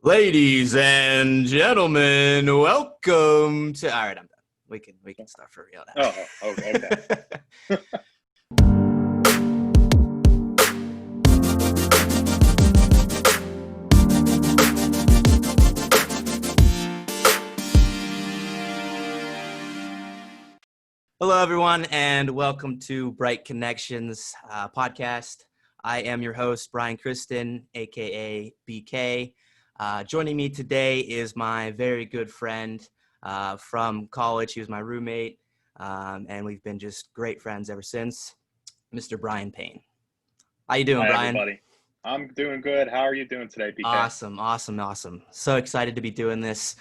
Ladies and gentlemen, welcome to. All right, I'm done. We can start for real now. Oh, okay. Hello, everyone, and welcome to Bright Connections podcast. I am your host, Brian Kristen, aka BK. Joining me today is my very good friend from college. He was my roommate, and we've been just great friends ever since, Mr. Brian Payne. How you doing, Hi, Brian? everybody. I'm doing good. How are you doing today, BK? Awesome. So excited to be doing this.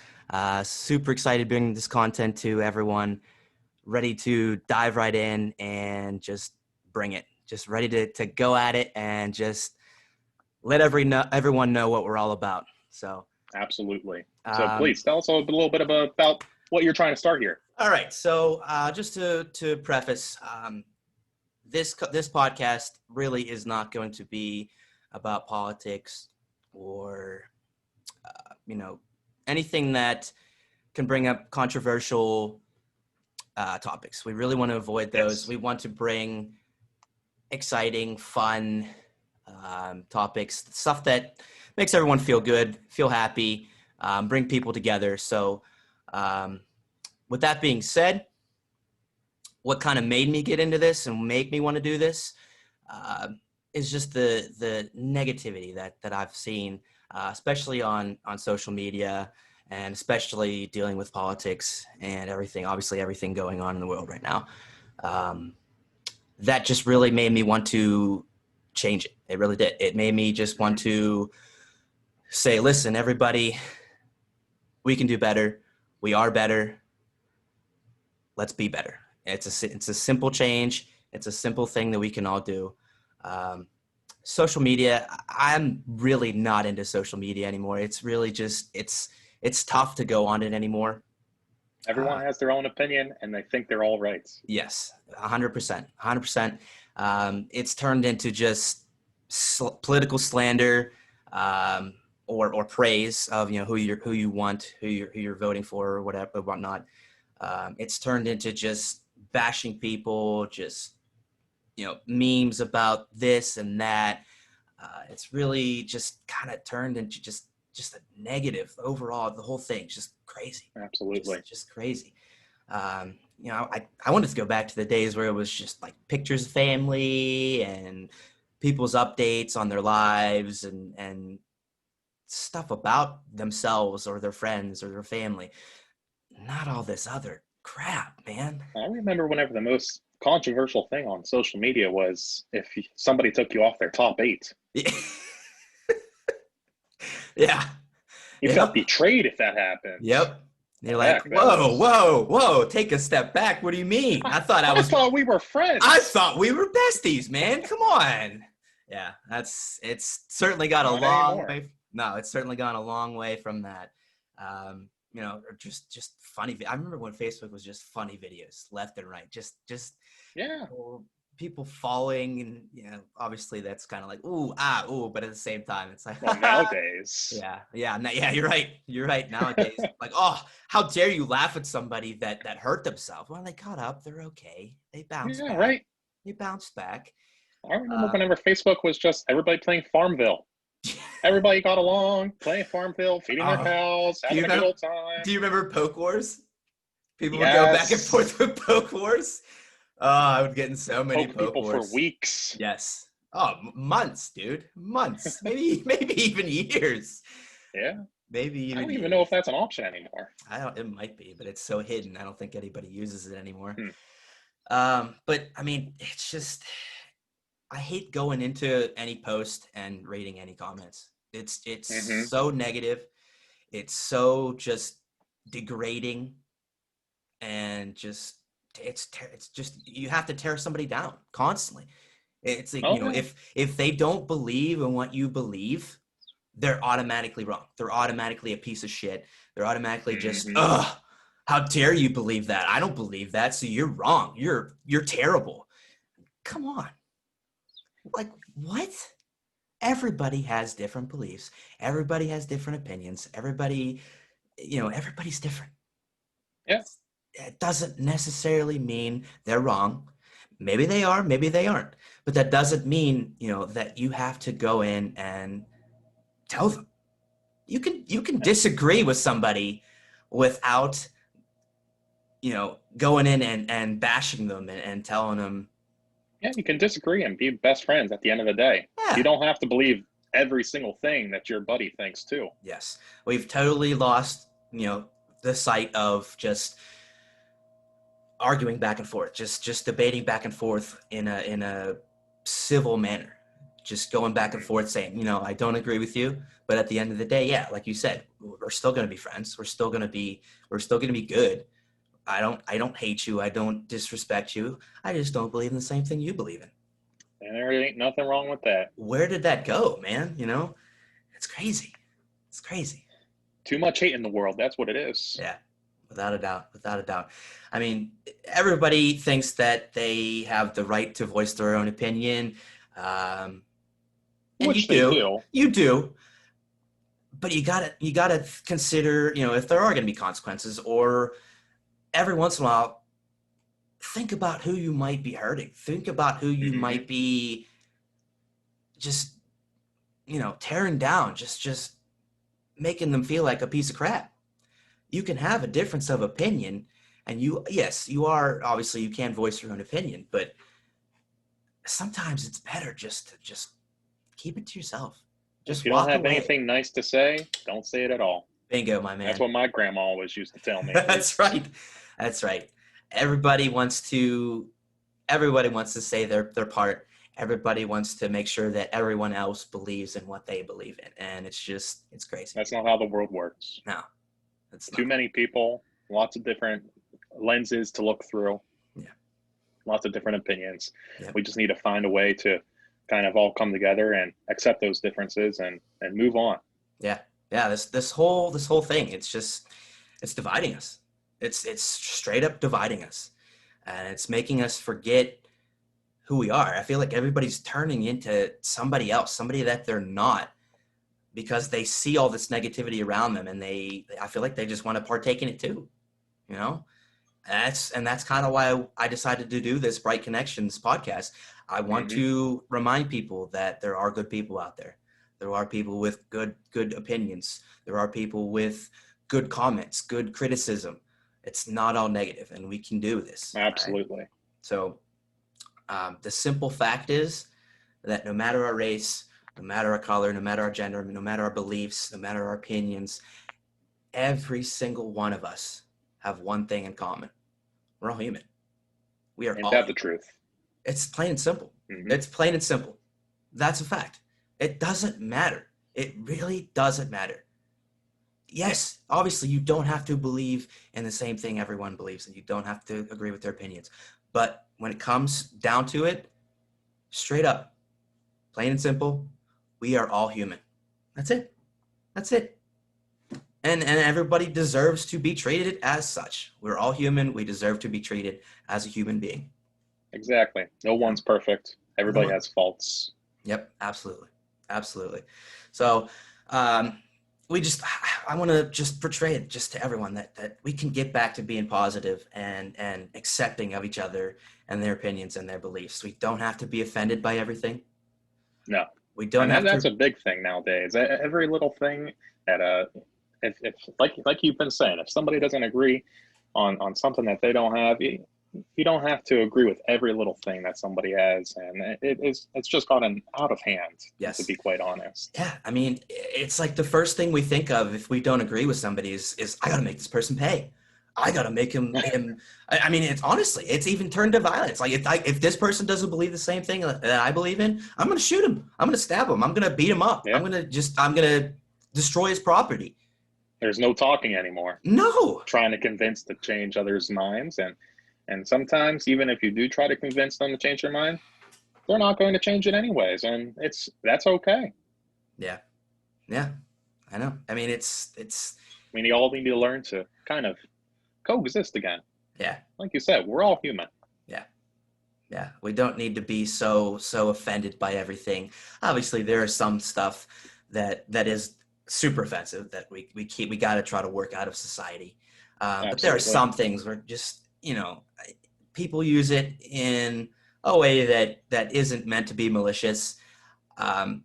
Super excited bringing this content to everyone. Ready to dive right in and just bring it. Just ready to go at it and just let everyone know what we're all about. So Absolutely. So please tell us a little bit about what you're trying to start here. All right. So just to preface, this podcast really is not going to be about politics or anything that can bring up controversial topics. We really want to avoid those. Yes. We want to bring exciting, fun topics, stuff that makes everyone feel good, feel happy, bring people together. So with that being said, what kind of made me get into this and make me want to do this is just the negativity that I've seen, especially on social media, and especially dealing with politics and everything, obviously everything going on in the world right now. That just really made me want to change it. It really did. It made me just want to say, listen, everybody, we can do better. We are better. Let's be better. It's a simple change. It's a simple thing that we can all do. Social media, I'm really not into social media anymore. It's really just, it's tough to go on it anymore. Everyone has their own opinion and they think they're all right. Yes, 100%. It's turned into just political slander or praise of who you want, who you're voting for, or whatever, or whatnot. It's turned into just bashing people, just memes about this and that. It's really just kind of turned into just a negative overall. The whole thing's just crazy. Absolutely. Just crazy. I wanted to go back to the days where it was just like pictures of family and people's updates on their lives and stuff about themselves or their friends or their family. Not all this other crap, man. I remember whenever the most controversial thing on social media was if somebody took you off their top 8. Yeah. You felt betrayed if that happened. Yep. They're like, whoa, take a step back. What do you mean? I thought we were friends. I thought we were besties, man. Come on. Yeah, it's certainly got a long way. No, it's certainly gone a long way from that. Just funny. I remember when Facebook was just funny videos left and right. Just yeah. People following, and obviously that's kind of like but at the same time it's like, well, nowadays yeah, you're right nowadays. Like, oh, how dare you laugh at somebody that hurt themselves? Well, they got up, they're okay, they bounced back. Right, they bounced back. I remember whenever Facebook was just everybody playing Farmville. Everybody got along, playing Farmville, feeding their cows, having a good old time. Do you remember Poke Wars? People would go back and forth with Poke Wars. Oh, I would get in so many Poke Wars. For weeks. Yes. Oh, months, dude. Months. maybe even years. Yeah. Maybe even I don't even know if that's an option anymore. It might be, but it's so hidden. I don't think anybody uses it anymore. But I mean, it's just, I hate going into any post and reading any comments. It's so negative. It's so just degrading and just, it's just, you have to tear somebody down constantly. It's like, if they don't believe in what you believe, they're automatically wrong. They're automatically a piece of shit. They're automatically just, how dare you believe that? I don't believe that. So you're wrong. You're terrible. Come on. Like, what? Everybody has different beliefs. Everybody has different opinions. Everybody, everybody's different. Yeah. It doesn't necessarily mean they're wrong. Maybe they are, maybe they aren't. But that doesn't mean, that you have to go in and tell them. You can disagree with somebody without, going in and bashing them and telling them, Yeah, you can disagree and be best friends at the end of the day. You yeah, don't have to believe every single thing that your buddy thinks too. yes, we've totally lost, the sight of just arguing back and forth, just debating back and forth in a civil manner, just going back and forth saying, I don't agree with you, but at the end of the day, yeah, like you said, we're still going to be friends. We're still going to be good. I don't hate you. I don't disrespect you. I just don't believe in the same thing you believe in. And there ain't nothing wrong with that. Where did that go, man? It's crazy. It's crazy. Too much hate in the world. That's what it is. Yeah, without a doubt. Without a doubt. I mean, everybody thinks that they have the right to voice their own opinion. And Which they do. You do. But you gotta consider, if there are going to be consequences, or every once in a while, think about who you might be hurting. Think about who you might be just, tearing down, just making them feel like a piece of crap. You can have a difference of opinion, and you obviously you can voice your own opinion, but sometimes it's better just to keep it to yourself. Just If you don't walk have away. anything nice to say, don't say it at all. Bingo, my man. That's what my grandma always used to tell me. That's right. That's right. Everybody wants to say their part. Everybody wants to make sure that everyone else believes in what they believe in. And it's crazy. That's not how the world works. No. It's Too many people, lots of different lenses to look through. Yeah. Lots of different opinions. Yep. We just need to find a way to kind of all come together and accept those differences and move on. Yeah. Yeah. This whole thing, it's dividing us. It's straight up dividing us. And it's making us forget who we are. I feel like everybody's turning into somebody else, somebody that they're not, because they see all this negativity around them, and I feel like they just want to partake in it too, and that's kind of why I decided to do this Bright Connections podcast. I want to remind people that there are good people out there. There are people with good opinions. There are people with good comments, good criticism. It's not all negative, and we can do this. Absolutely. Right? So the simple fact is that no matter our race, no matter our color, no matter our gender, no matter our beliefs, no matter our opinions, every single one of us have one thing in common. We're all human. We are all Ain't that human. the truth? It's plain and simple. It's plain and simple. That's a fact. It doesn't matter. It really doesn't matter. Yes, obviously you don't have to believe in the same thing everyone believes, and you don't have to agree with their opinions. But when it comes down to it, straight up, plain and simple, we are all human. That's it. That's it. And everybody deserves to be treated as such. We're all human. We deserve to be treated as a human being. Exactly. No one's perfect. Everybody has faults. Yep, absolutely. Absolutely. So I want to just portray it just to everyone that we can get back to being positive and accepting of each other and their opinions and their beliefs. We don't have to be offended by everything. No. We don't and that's a big thing nowadays. Every little thing that if like you've been saying, if somebody doesn't agree on something that they don't have, you don't have to agree with every little thing that somebody has, and it's just gotten out of hand. Yes. To be quite honest. Yeah, I mean, it's like the first thing we think of if we don't agree with somebody is I got to make this person pay. I got to make him. I mean, it's even turned to violence. Like if this person doesn't believe the same thing that I believe in, I'm going to shoot him. I'm going to stab him. I'm going to beat him up. Yeah. I'm going to destroy his property. There's no talking anymore. No. Trying to convince to change others' minds, and sometimes even if you do try to convince them to change their mind, they're not going to change it anyways, and that's okay. Yeah. Yeah. I know. I mean, it's. I mean, you all need to learn to kind of coexist again. Yeah. Like you said, we're all human. Yeah. Yeah, we don't need to be so offended by everything. Obviously, there is some stuff that is super offensive that we got to try to work out of society. But there are Absolutely. some things where just people use it in a way that isn't meant to be malicious.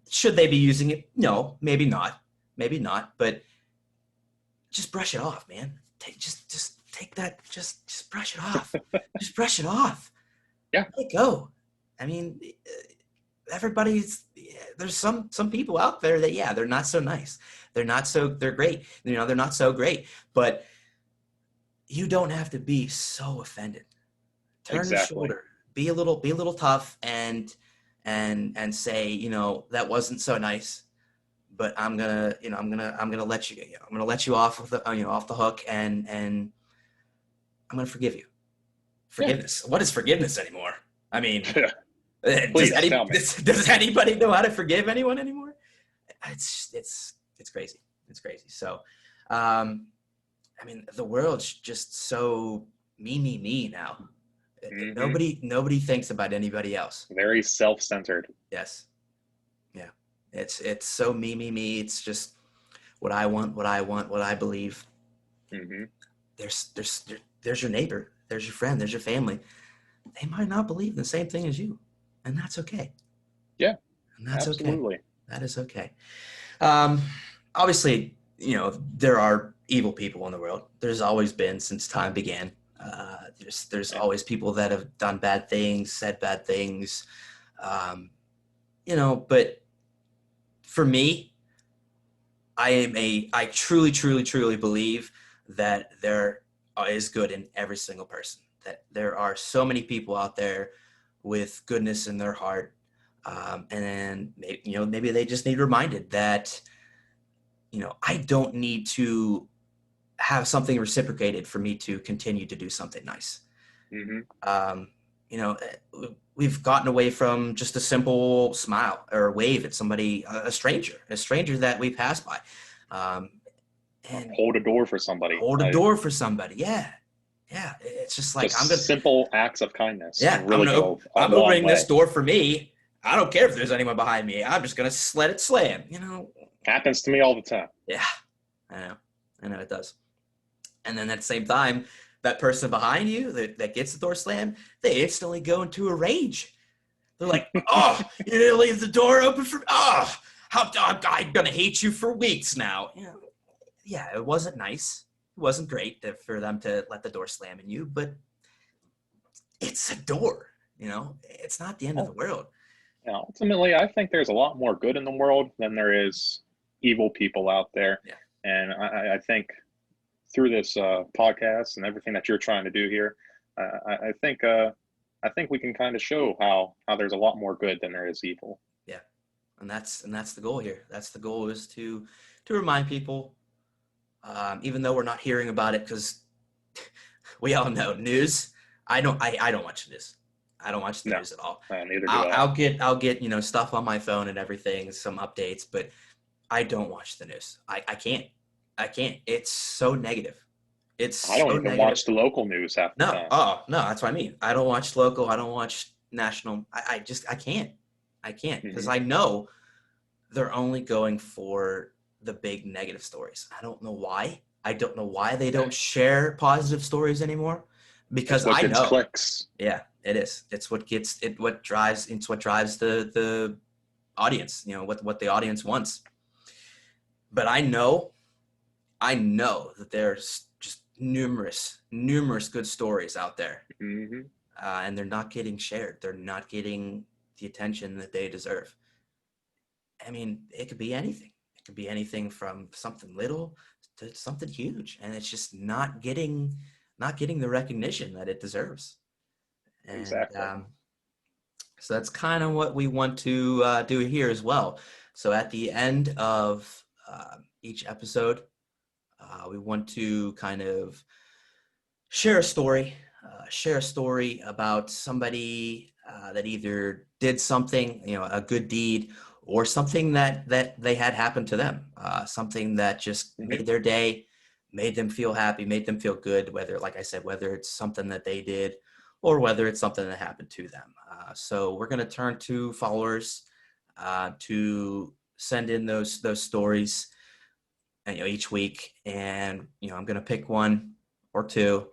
Should they be using it? No, maybe not. But just brush it off, man. Just take that. Just brush it off. Just brush it off. Yeah. Let it go. I mean, everybody's there's some people out there that they're not so nice. They're great. They're not so great. But you don't have to be so offended. Turn the Exactly. shoulder. Be a little tough and say, that wasn't so nice. But I'm gonna let you off of the off the hook and I'm gonna forgive you. Yeah. Forgiveness. What is forgiveness anymore? I mean, Please tell me. does anybody know how to forgive anyone anymore? It's crazy. It's crazy. So, I mean, the world's just so me now. Nobody thinks about anybody else. Very self-centered. Yes. Yeah. It's so me. It's just what I want, what I believe. Mm-hmm. There's your neighbor, there's your friend, there's your family. They might not believe the same thing as you, and that's okay. Yeah, And that's absolutely. okay. That is okay. Obviously, there are evil people in the world. There's always been since time began. There's always people that have done bad things, said bad things. But for me, I truly believe that there is good in every single person. That there are so many people out there with goodness in their heart, and maybe they just need reminded that I don't need to have something reciprocated for me to continue to do something nice. Mm-hmm. You know, we've gotten away from just a simple smile or a wave at somebody, a stranger that we pass by, and Hold a door for somebody. hold a door for somebody. Yeah. It's just like Just simple acts of kindness I'm really go a I'm long opening way. this door for me. I don't care if there's anyone behind me. I'm just gonna let it slam. Happens to me all the time. Yeah, I know it does. And then at the same time, that person behind you that gets the door slammed, they instantly go into a rage. They're like, "Oh, you didn't leave the door open for me. Oh, I'm gonna hate you for weeks now." Yeah, it wasn't nice. It wasn't great for them to let the door slam in you, but it's a door. It's not the end of the world. Ultimately, I think there's a lot more good in the world than there is evil people out there. Yeah. And I think through this podcast and everything that you're trying to do here, I think we can kind of show how there's a lot more good than there is evil. Yeah, and that's the goal here. That's the goal, is to remind people, even though we're not hearing about it, because we all know news. I don't watch news. I don't watch the news at all. Neither do I. I'll get stuff on my phone and everything, some updates, but I don't watch the news. I can't. It's so negative. I don't even watch the local news half the time. Oh no, that's what I mean. I don't watch local. I don't watch national. I can't. Because I know they're only going for the big negative stories. I don't know why. I don't know why they don't share positive stories anymore. Because I know clicks. Yeah, it is. It's what gets it. What drives the audience. What the audience wants. But I know that there's just numerous good stories out there, and they're not getting shared. They're not getting the attention that they deserve. I mean, it could be anything. It could be anything from something little to something huge, and it's just not getting the recognition that it deserves. And, exactly. So that's kind of what we want to do here as well. So at the end of each episode, we want to kind of share a story about somebody that either did something, a good deed, or something that they had happen to them, something that just made their day, made them feel happy, made them feel good, whether, like I said, whether it's something that they did or whether it's something that happened to them. So we're going to turn to followers to send in those stories, each week, and I'm going to pick one or two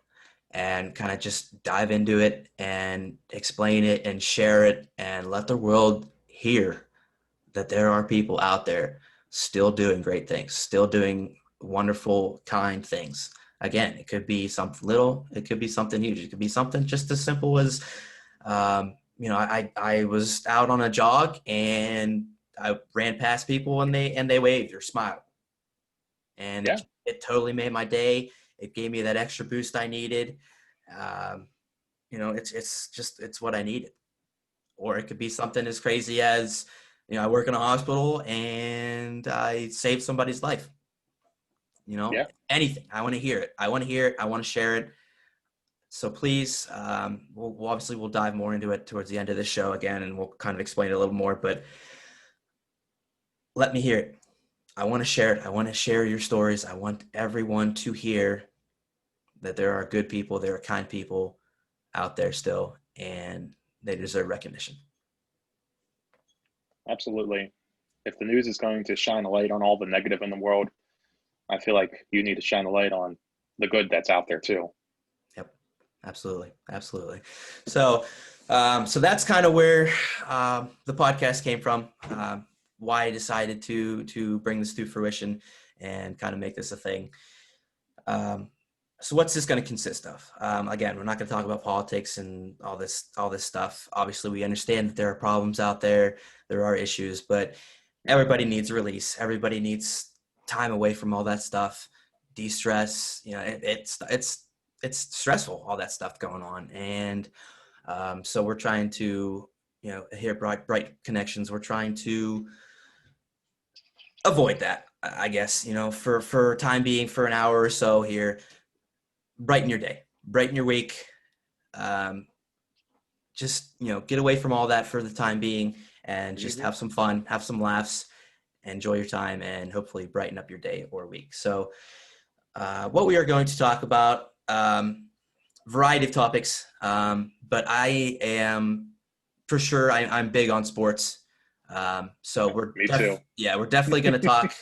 and kind of just dive into it and explain it and share it and let the world hear that there are people out there still doing great things, still doing wonderful, kind things. Again, it could be something little, it could be something huge, it could be something just as simple as, I was out on a jog and I ran past people and they waved or smiled, and Yeah. it totally made my day. It gave me that extra boost I needed. Um, it's what I needed. Or it could be something as crazy as, I work in a hospital and I saved somebody's life. Yeah. Anything. I want to hear it. I want to hear it. I want to share it. So please, we'll dive more into it towards the end of the show again, and we'll kind of explain it a little more, but let me hear it. I want to share it. I want to share your stories. I want everyone to hear that there are good people, there are kind people out there still, and they deserve recognition. Absolutely. If the news is going to shine a light on all the negative in the world, I feel like you need to shine a light on the good that's out there too. Yep, absolutely, absolutely. So, so that's kind of where the podcast came from. Why I decided to bring this to fruition and kind of make this a thing. So what's this going to consist of? Again, we're not going to talk about politics and all this stuff. Obviously, we understand that there are problems out there, there are issues, but everybody needs a release. Everybody needs time away from all that stuff, de-stress. It's stressful, all that stuff going on, and so we're trying to, here at Bright Connections, we're trying to avoid that, I guess, for time being, for an hour or so here. Brighten your day, brighten your week. Just, get away from all that for the time being and just have some fun, have some laughs, enjoy your time, and hopefully brighten up your day or week. So what we are going to talk about, variety of topics, but I am for sure, I'm big on sports. So Me too. we're definitely going to talk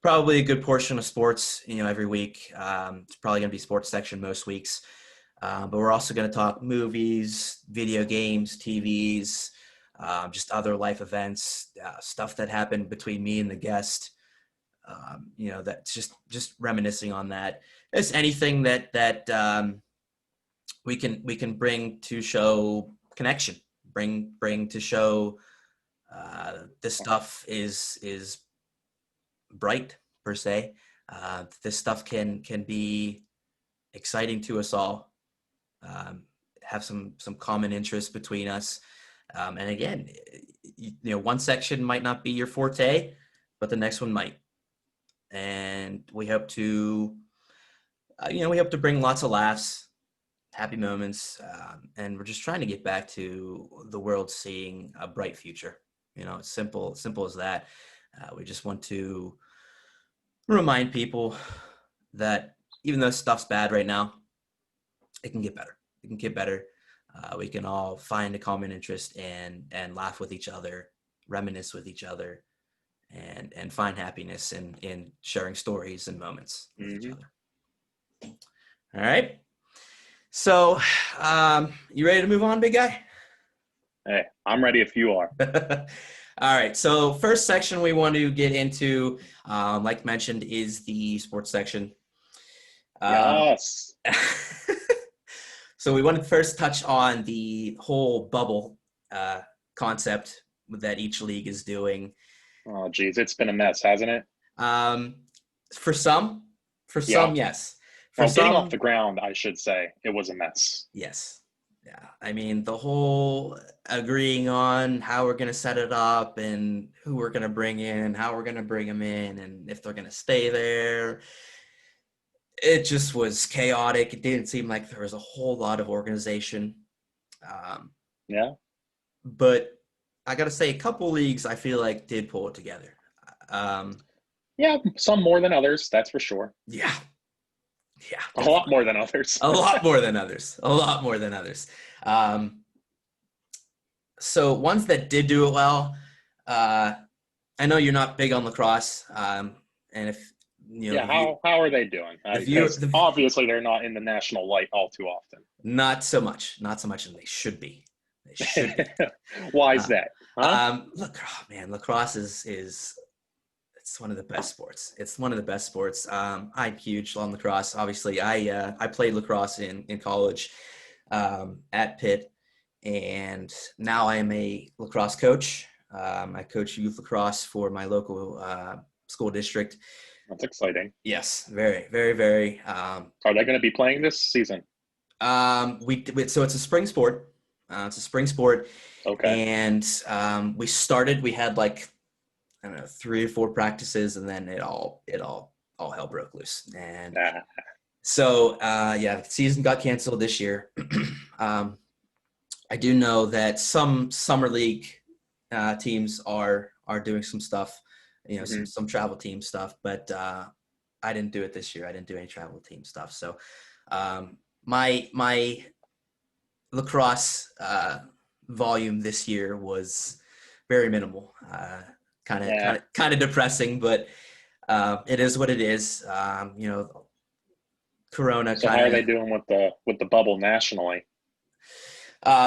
probably a good portion of sports, every week. It's probably going to be sports section most weeks. But we're also going to talk movies, video games, TVs, just other life events, stuff that happened between me and the guest. That's just reminiscing on that. It's anything that we can bring to show connection, bring to show this stuff is bright per se. This stuff can be exciting to us all. Have some common interests between us, and again, one section might not be your forte, but the next one might. And we hope to bring lots of laughs, happy moments, and we're just trying to get back to the world seeing a bright future. It's simple as that. We just want to remind people that even though stuff's bad right now, it can get better. It can get better. We can all find a common interest and laugh with each other, reminisce with each other, and find happiness in sharing stories and moments with each other. All right. So, you ready to move on, big guy? Hey, I'm ready if you are. All right. So first section we want to get into, like mentioned, is the sports section. Yes. So we want to first touch on the whole bubble concept that each league is doing. Oh, geez, it's been a mess, hasn't it? For some, yes. For Well, some, getting off the ground, I should say, it was a mess. yes. Yeah. I mean, the whole agreeing on how we're going to set it up and who we're going to bring in, how we're going to bring them in, and if they're going to stay there. It just was chaotic. It didn't seem like there was a whole lot of organization. Yeah. But I got to say, a couple leagues I feel like did pull it together. Yeah, some more than others, that's for sure. Yeah. Yeah, A lot definitely. more than others. A lot more than others. A lot more than others. Um, so ones that did do it well, uh, I know you're not big on lacrosse, and if you know Yeah, the view, how are they doing? the view, Because obviously they're not in the national light all too often. not so much, not so much, and they should be. They should be. Why is Uh, that? Huh? look, oh, man, lacrosse is it's one of the best sports. It's one of the best sports. I'm huge on lacrosse. Obviously, I played lacrosse in college at Pitt, and now I am a lacrosse coach. I coach youth lacrosse for my local school district. That's exciting. Yes, very, very, very. Are they going to be playing this season? So it's a spring sport. It's a spring sport, Okay. and we had like I don't know 3 or 4 practices, and then all hell broke loose. And Nah. so yeah, the season got canceled this year. I do know that some summer league teams are doing some stuff, Mm-hmm. some travel team stuff, but I didn't do it this year. I didn't do any travel team stuff. So my lacrosse volume this year was very minimal. Yeah. Kind of depressing, but it is what it is. Corona So how kind are they of. doing with the bubble nationally?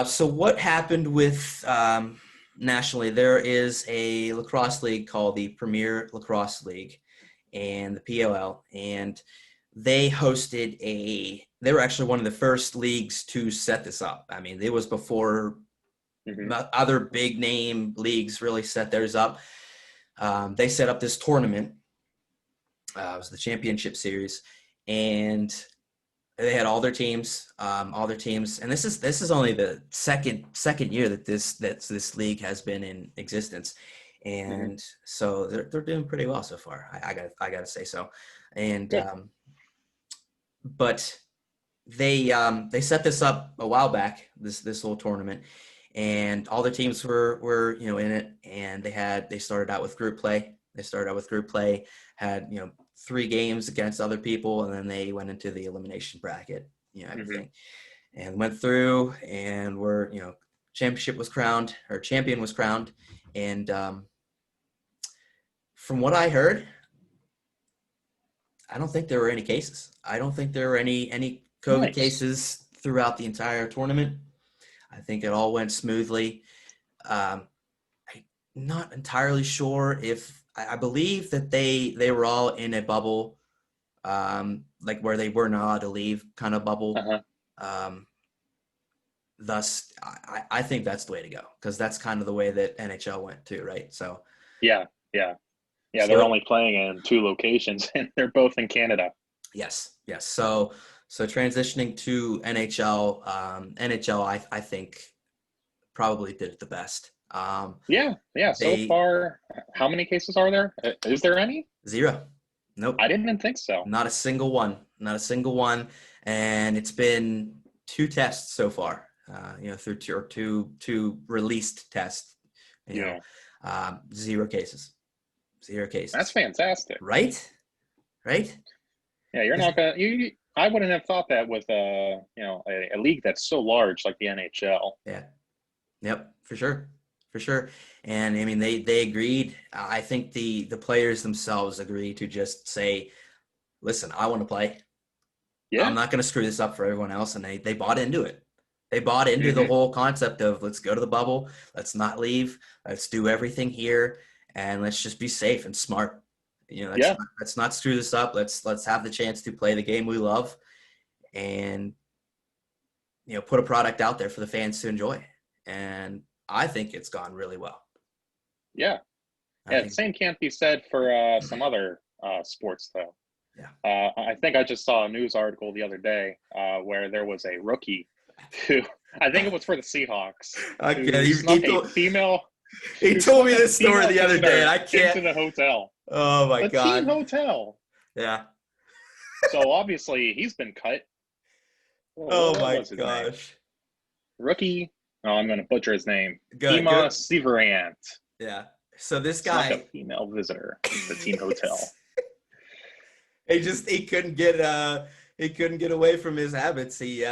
So what happened with nationally? There is a lacrosse league called the Premier Lacrosse League, and the PLL, and they hosted a. They were actually one of the first leagues to set this up. I mean, it was before Mm-hmm. other big name leagues really set theirs up. They set up this tournament. It was the championship series, and they had all their teams, and this is only the second year that this league has been in existence, Mm-hmm. and so they're doing pretty well so far. I gotta say so, and Good. but they set this up a while back, this whole tournament, and all the teams were in it, and they started out with group play. Had 3 games against other people, and then they went into the elimination bracket, Mm-hmm. everything, and went through, and championship was crowned, or champion was crowned, and from what I heard, I don't think there were any cases. I don't think there were any COVID Nice. cases throughout the entire tournament. I think it all went smoothly. I'm not entirely sure if I believe that they were all in a bubble, like where they were not allowed to leave, kind of bubble. Uh-huh. Um, thus, I think that's the way to go, because that's kind of the way that NHL went too, right? So, Yeah. Yeah. Yeah. so They're it, only playing in 2 locations, and they're both in Canada. yes. So transitioning to NHL, I think probably did it the best. Yeah. Yeah. So They far, how many cases are there? Is there any? 0. Nope. I didn't think so. Not a single one. Not a single one. And it's been 2 tests so far. Through two released tests. Yeah. 0 cases. 0 That's cases. fantastic. Right? Right? Yeah, you're not gonna. I wouldn't have thought that with a league that's so large like the NHL. Yeah. Yep. For sure. For sure. And I mean, they agreed. I think the players themselves agreed to just say, "Listen, I want to play. I'm Yeah. not going to screw this up for everyone else," and they bought into it. They bought into the Hmm. whole concept of, let's go to the bubble, let's not leave, let's do everything here, and let's just be safe and smart. Yeah. Let's not screw this up. Let's have the chance to play the game we love, and put a product out there for the fans to enjoy. And I think it's gone really well. Yeah. I Yeah. The think, same can't be said for some other sports, though. yeah. I think I just saw a news article the other day where there was a rookie who, I think it was for the Seahawks, Okay, who snuck a female he who told snuck me a this story female the other day, and visitor I into can't. the hotel, Oh my the team god. hotel. Yeah. So obviously he's been cut. Oh What my was his name? gosh. Rookie. Oh, I'm going to butcher his name. Good. Ema Good. Severant Yeah. So this snuck a guy, female visitor into the team hotel. he couldn't get he couldn't get away from his habits. He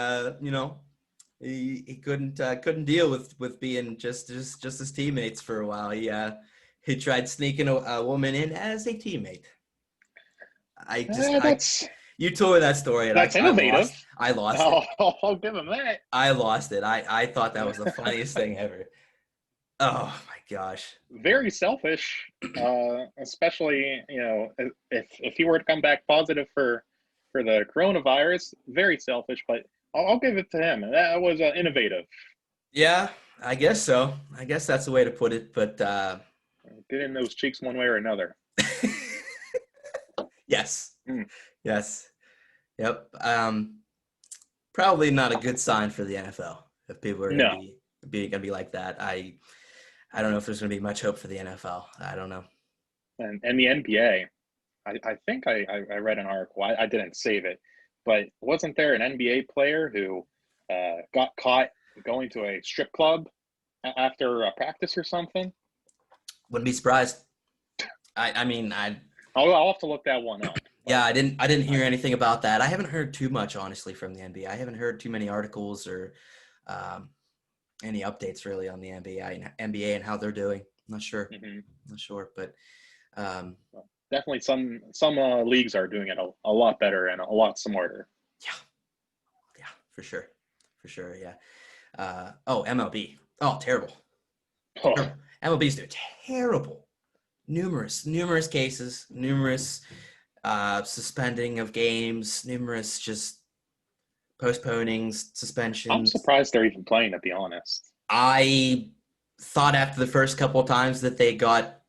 he couldn't deal with being just his teammates for a while. He tried sneaking a woman in as a teammate. I That's you told me that story and that's I lost. innovative. I lost it. I'll give him that. I lost it. I thought that was the funniest thing ever. Oh my gosh. Very selfish, especially if he were to come back positive for the coronavirus. Very selfish, but I'll give it to him. That was innovative. Yeah, I guess so. I guess that's the way to put it. But Get in those cheeks one way or another. yes, Mm. yes, yep. Probably not a good sign for the NFL if people are No, gonna be like that. I don't know if there's gonna be much hope for the NFL. I don't know. and the NBA. I think I read an article. I didn't save it, but wasn't there an NBA player who got caught going to a strip club after a practice or something? Wouldn't be surprised. I mean, I'll have to look that one up. yeah, I didn't hear anything about that. I haven't heard too much, honestly, from the NBA. I haven't heard too many articles or um, any updates really on the NBA and how they're doing. Not sure. Mm-hmm. Not sure, but um, Definitely some leagues are doing it a lot better and a lot smarter. yeah, for sure, yeah. MLB. Oh, terrible. Oh, Terrible. MLB's doing terrible. Numerous cases, numerous suspending of games, numerous just postponings, suspensions. I'm surprised they're even playing, to be honest. I thought after the first couple of times that they got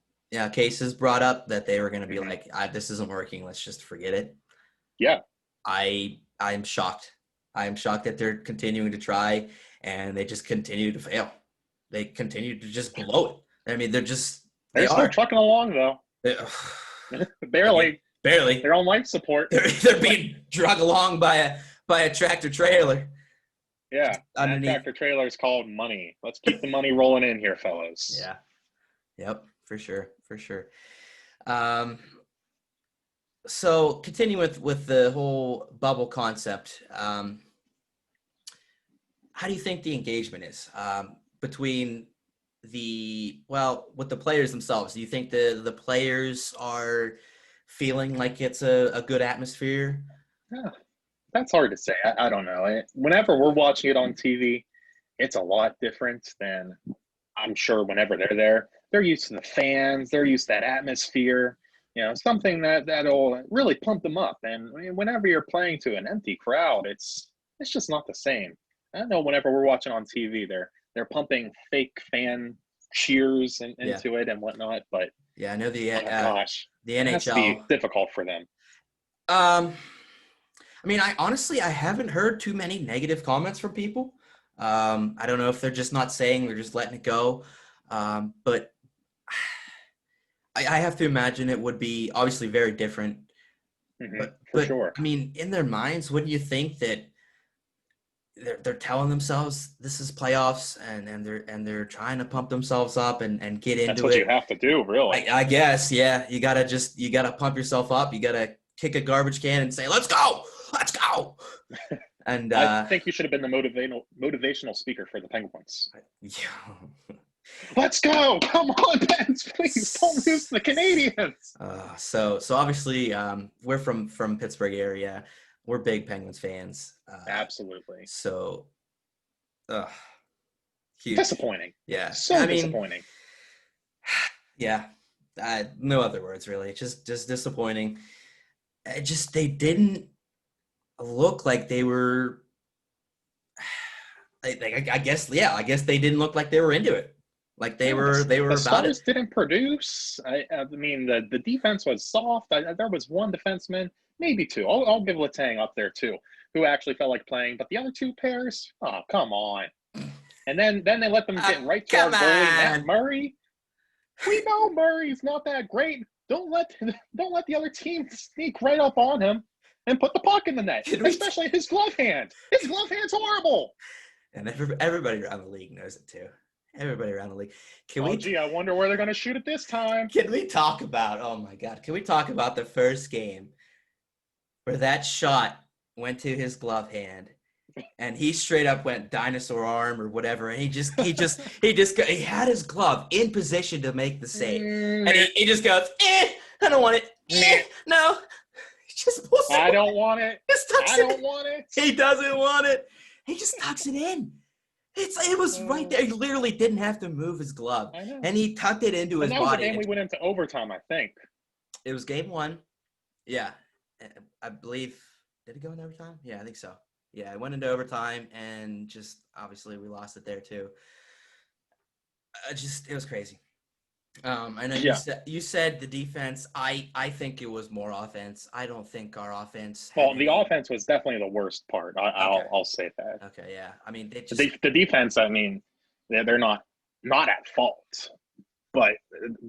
cases brought up that they were going to be like, this isn't working. Let's just forget it. Yeah. I'm shocked. I am shocked that they're continuing to try and they just continue to fail. They continue to just blow it. I mean, they're still trucking along though. Barely. Barely. They're on life support. They're being drug along by a tractor trailer. Yeah. That tractor trailer is called money. Let's keep the money rolling in here, fellas. Yeah. Yep. For sure. So continue with the whole bubble concept. How do you think the engagement is between with the players themselves? Do you think the players are feeling like it's a good atmosphere? Yeah, that's hard to say. I don't know. Whenever we're watching it on TV, it's a lot different than I'm sure whenever they're there. They're used to the fans. They're used to that atmosphere. Something that'll really pump them up. And whenever you're playing to an empty crowd, it's just not the same. I know whenever we're watching on TV, they're pumping fake fan cheers into it and whatnot. But yeah, I know the NHL has to be difficult for them. I mean, I haven't heard too many negative comments from people. I don't know if they're just not saying, they're just letting it go. But I have to imagine it would be obviously very different. For sure. I mean, in their minds, wouldn't you think that they're telling themselves this is playoffs and they're trying to pump themselves up and get into it? That's what you have to do, really. I guess, yeah. You gotta pump yourself up. You gotta kick a garbage can and say, let's go. And I think you should have been the motivational speaker for the Penguins. Yeah. Let's go! Come on, Pens, please don't lose the Canadians. So obviously, we're from Pittsburgh area. We're big Penguins fans. Absolutely. So, huge. Disappointing. Yeah. Disappointing. Yeah. No other words really. Just disappointing. They didn't look like they were. I guess they didn't look like they were into it. Like they were the about Stars it. didn't produce. I mean, the defense was soft. There was one defenseman, maybe two. I'll give Letang up there too, who actually felt like playing. But the other two pairs, oh come on! And then they let them get right to our goalie, Matt Murray. We know Murray's not that great. Don't let the other team sneak right up on him and put the puck in the net, especially his glove hand. His glove hand's horrible. And everybody around the league knows it too. Everybody around the league. I wonder where they're going to shoot it this time. Can we talk about, oh my God, can we talk about the first game where that shot went to his glove hand, and he straight up went dinosaur arm or whatever, and he had his glove in position to make the save, and he just goes, I don't want it, no, he just pulls it I away. don't want it. Just tucks I it don't in. want it. He doesn't want it. He just tucks it in. It was right there. He literally didn't have to move his glove, I know. and he tucked it into his And that was the body. game we went into overtime, I think. It was game 1. Yeah, I believe. Did it go into overtime? Yeah, I think so. Yeah, it went into overtime, and just obviously we lost it there too. It was crazy. I know you said the defense. I think it was more offense. I don't think our offense. Well, the offense was definitely the worst part. I'll say that. Okay, yeah. I mean, they just The defense. I mean, they're not at fault, but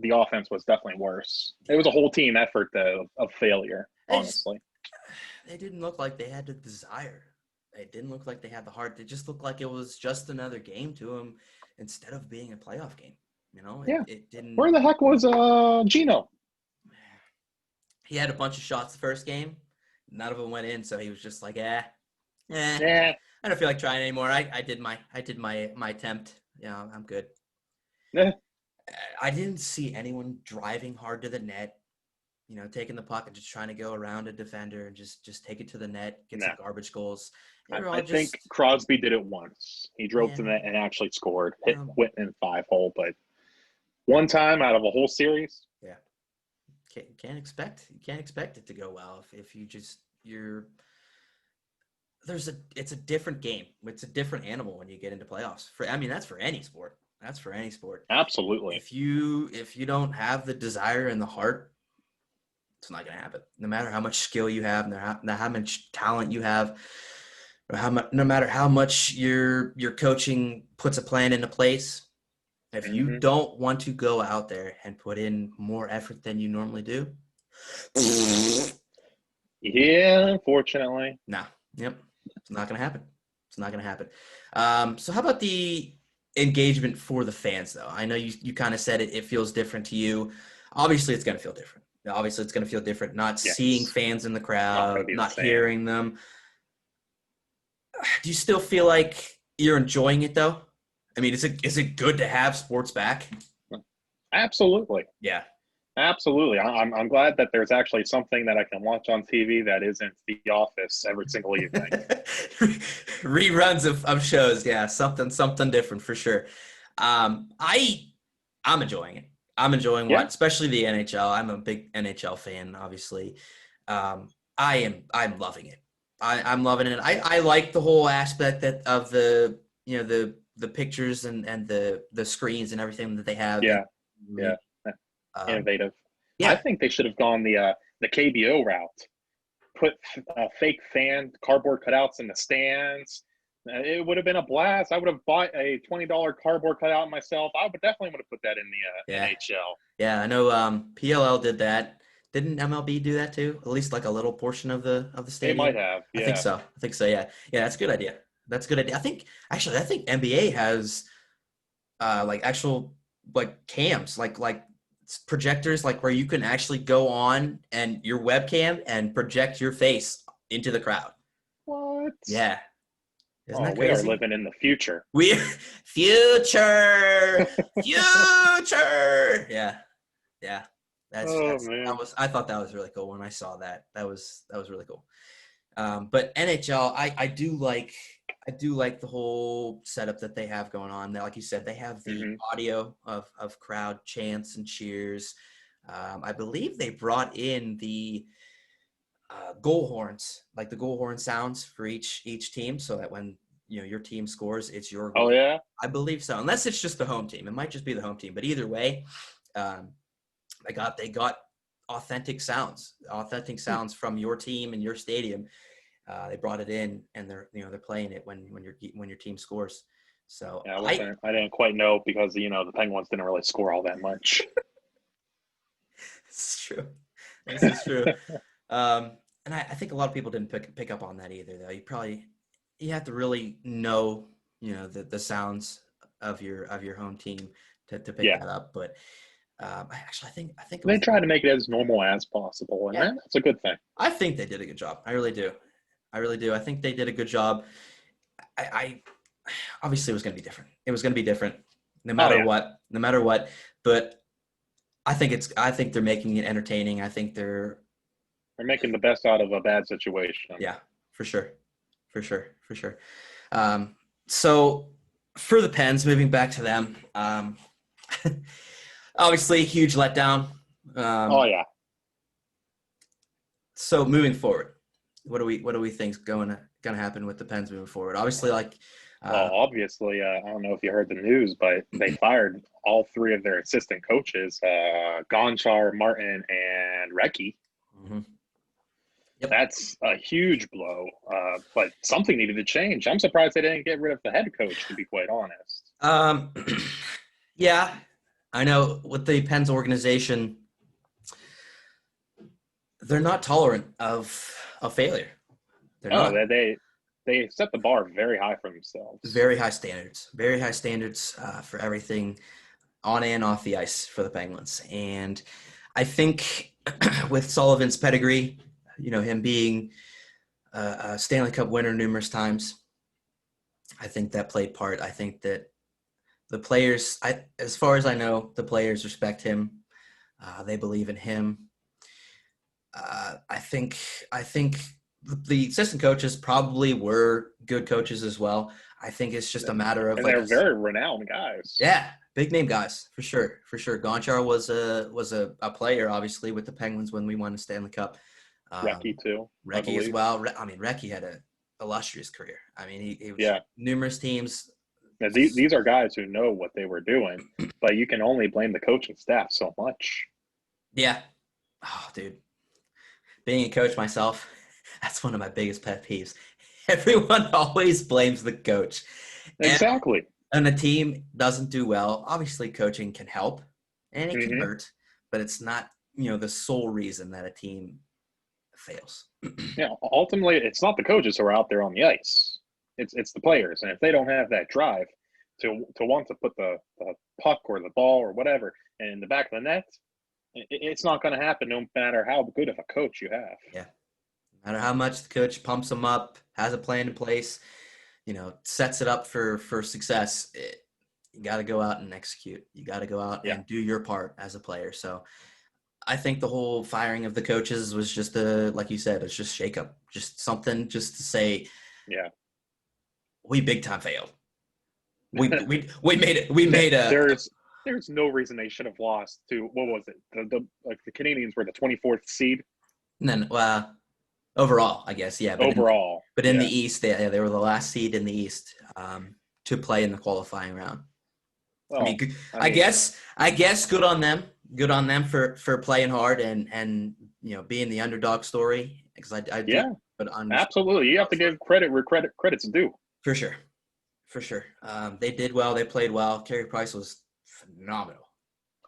the offense was definitely worse. It was a whole team effort of failure. Honestly, they didn't look like they had the desire. They didn't look like they had the heart. They just looked like it was just another game to them instead of being a playoff game. You know, it didn't. Where the heck was Gino? He had a bunch of shots the first game. None of them went in, so he was just like, I don't feel like trying anymore. I did my attempt. Yeah, I'm good. Yeah. I didn't see anyone driving hard to the net, you know, taking the puck and just trying to go around a defender and just take it to the net, get some garbage goals. I think Crosby did it once. He drove to the net and actually scored, hit Whitman 5-hole, but one time out of a whole series. Yeah. You can't expect it to go well if it's a different game. It's a different animal when you get into playoffs. That's for any sport. That's for any sport. Absolutely. If you don't have the desire and the heart, it's not going to happen. No matter how much skill you have, no matter how much talent you have, or no matter how much your coaching puts a plan into place, if you don't want to go out there and put in more effort than you normally do, yeah, unfortunately. No. Yep. It's not going to happen. It's not going to happen. So how about the engagement for the fans, though? I know you kind of said it feels different to you. Obviously, it's going to feel different. Obviously, it's going to feel different not seeing fans in the crowd, not hearing them. Do you still feel like you're enjoying it, though? I mean, is it good to have sports back? Absolutely. Yeah. Absolutely. I'm glad that there's actually something that I can watch on TV that isn't The Office every single evening. Reruns of shows, yeah, something different for sure. I'm enjoying it. I'm enjoying especially the NHL. I'm a big NHL fan, obviously. I'm loving it. I'm loving it. I like the whole aspect of the the pictures and the screens and everything that they have. Yeah. Innovative. Yeah. I think they should have gone the KBO route. Put fake cardboard cutouts in the stands. It would have been a blast. I would have bought a $20 cardboard cutout myself. I would definitely have put that in the NHL. Yeah, I know PLL did that. Didn't MLB do that too? At least like a little portion of the stadium. They might have. Yeah. I think so. Yeah. Yeah, that's a good idea. I think NBA has like actual like cams, like projectors, like where you can actually go on and your webcam and project your face into the crowd. What? Yeah. Isn't that crazy? We are living in the future. Future. Yeah. Man. I thought that was really cool when I saw that. That was really cool. But NHL, I do like the whole setup that they have going on. Like you said, they have the audio of crowd chants and cheers. I believe they brought in the goal horns, like the goal horn sounds for each team, so that when your team scores, it's your goal. Oh yeah, I believe so. Unless it's just the home team, it might just be the home team. But either way, they got authentic sounds from your team and your stadium. They brought it in, and they're playing it when your team scores. So yeah, I didn't quite know because the Penguins didn't really score all that much. This is true. This is true. And I think a lot of people didn't pick up on that either, though. You have to really know the sounds of your home team to pick that up. But I think they try to make it as normal as possible, and that's a good thing. I think they did a good job. I really do. I really do. I think they did a good job. I obviously it was going to be different. It was going to be different no Oh matter yeah, what, no matter what. But I think they're making it entertaining. I think they're, they're making the best out of a bad situation. yeah, for sure. For sure. For sure. Um, so for the Pens, moving back to them, obviously huge letdown. Oh Um, yeah. so moving forward, what do we think's gonna happen with the Pens moving forward? Obviously, like, Well, obviously, I don't know if you heard the news, but they fired all three of their assistant coaches, Gonchar, Martin, and Recchi. mhm. Yep. That's a huge blow, but something needed to change. I'm surprised they didn't get rid of the head coach, to be quite honest. Um, yeah, I know with the Pens organization, they're not tolerant of failure. They're Oh, not. they set the bar very high for themselves. Very high standards for everything on and off the ice for the Penguins. And I think with Sullivan's pedigree, you know, him being a Stanley Cup winner numerous times, I think that played part. I think that the players, as far as I know, the players respect him. They believe in him. I think the assistant coaches probably were good coaches as well. I think it's just a matter of And like they're very renowned guys. yeah, big name guys for sure, for sure. Gonchar was a player obviously with the Penguins when we won the Stanley Cup. Recchi too, I Recchi as believe. well. I mean, Recchi had a illustrious career. I mean, he was Yeah. numerous teams. Now, these are guys who know what they were doing, but you can only blame the coaching staff so much. Yeah. Oh, dude. Being a coach myself, that's one of my biggest pet peeves. Everyone always blames the coach. And Exactly. and the team doesn't do well. Obviously, coaching can help and it can Hmm. hurt, but it's not, you know, the sole reason that a team fails. Yeah. Ultimately, it's not the coaches who are out there on the ice. It's the players, and if they don't have that drive to want to put the puck or the ball or whatever in the back of the net, it's not going to happen no matter how good of a coach you have. Yeah. No matter how much the coach pumps them up, has a plan in place, you know, sets it up for success, you got to go out and execute. You got to go out Yeah. and do your part as a player. So I think the whole firing of the coaches was just like you said, it's just shake up, just something just to say, Yeah. we big time failed. We made it. We made There's no reason they should have lost to what was it? The Canadians were the 24th seed and then overall, I guess, yeah. overall. But in the Yeah. East, they were the last seed in the East to play in the qualifying round. I mean, Well, I I mean, guess good on them. Good on them for playing hard and you know being the underdog story because I do yeah, but on absolutely. You have to give credit where credit's due. for sure, for sure. They did well. They played well. Carey Price was phenomenal.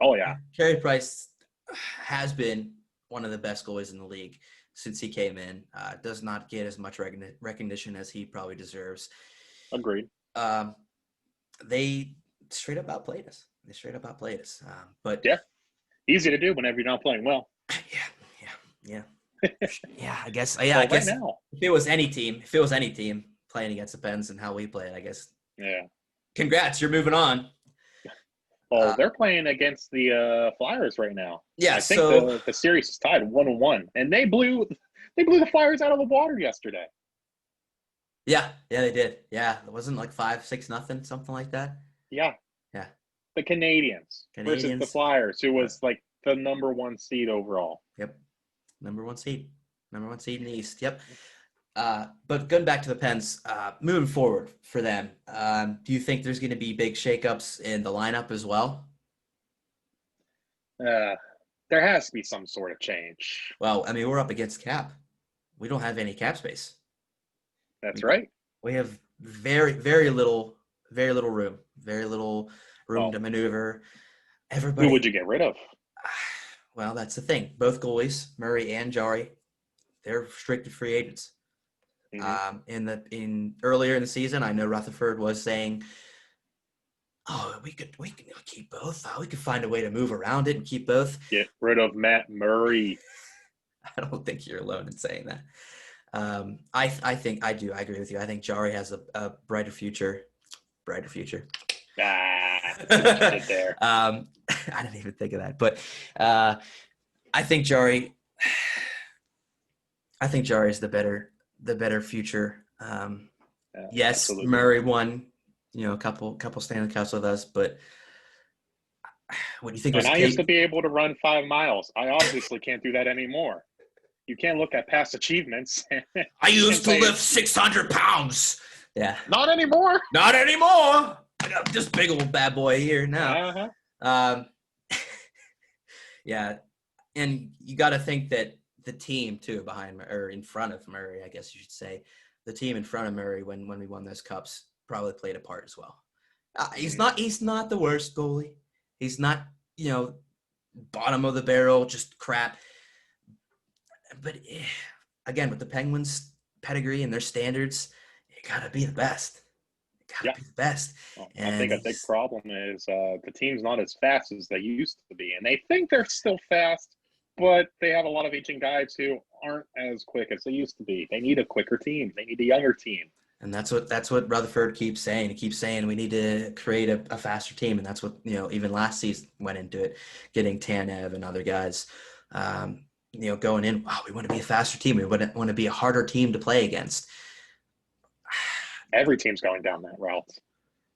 Oh yeah, Carey Price has been one of the best goalies in the league since he came in. Does not get as much recognition as he probably deserves. agreed. Um, they straight up outplayed us. But Yeah, easy to do whenever you're not playing well. yeah. Yeah, I guess. Yeah, I Well, right guess now, if it was any team playing against the Pens and how we played, I guess. yeah. Congrats, you're moving on. Well, they're playing against the Flyers right now. Yeah, I think so the series is tied 1-1, and they blew the Flyers out of the water yesterday. yeah, they did. Yeah, it wasn't like 5-6-0, something like that. Yeah, Yeah, the Canadians versus the Canadians. Flyers, who was like the number one seed overall. Yep, number one seed in the East. Yep. But going back to the Pens, moving forward for them, do you think there's going to be big shakeups in the lineup as well? Uh, there has to be some sort of change. Well, I mean, we're up against cap. We don't have any cap space. That's right. We have very little room. Very little room Well, to maneuver. who Everybody. would you get rid of? Well, that's the thing. Both goalies, Murray and Jari, they're restricted free agents. Mm-hmm. In earlier in the season, I know Rutherford was saying, "Oh, we could keep both. We could find a way to move around it and keep both." Get rid of Matt Murray. I don't think you're alone in saying that. I agree with you. I think Jari has a brighter future. Brighter future. See what you did there. I didn't even think of that, but I think Jari is the better future. Yes, absolutely. Murray won, a couple Stanley Cups with us, but what do you think was And I used to be able to run 5 miles. I obviously can't do that anymore. You can't look at past achievements. I used to lift 600 pounds. Yeah. Not anymore. Not anymore. I got this big old bad boy here now. Uh-huh. Yeah. And you got to think that the team too in front of Murray, I guess you should say, the team in front of Murray when we won those cups probably played a part as well. He's not the worst goalie. He's not, bottom of the barrel, just crap. But again, with the Penguins' pedigree and their standards, you got to be the best. Be the best. Well, I think a big problem is the team's not as fast as they used to be, and they think they're still fast, but they have a lot of aging guys who aren't as quick as they used to be. They need a quicker team. They need a younger team. And that's what Rutherford keeps saying. He keeps saying we need to create a faster team, and that's what even last season went into it, getting Tanev and other guys. Going in, we want to be a faster team. We want to be a harder team to play against. Every team's going down that route.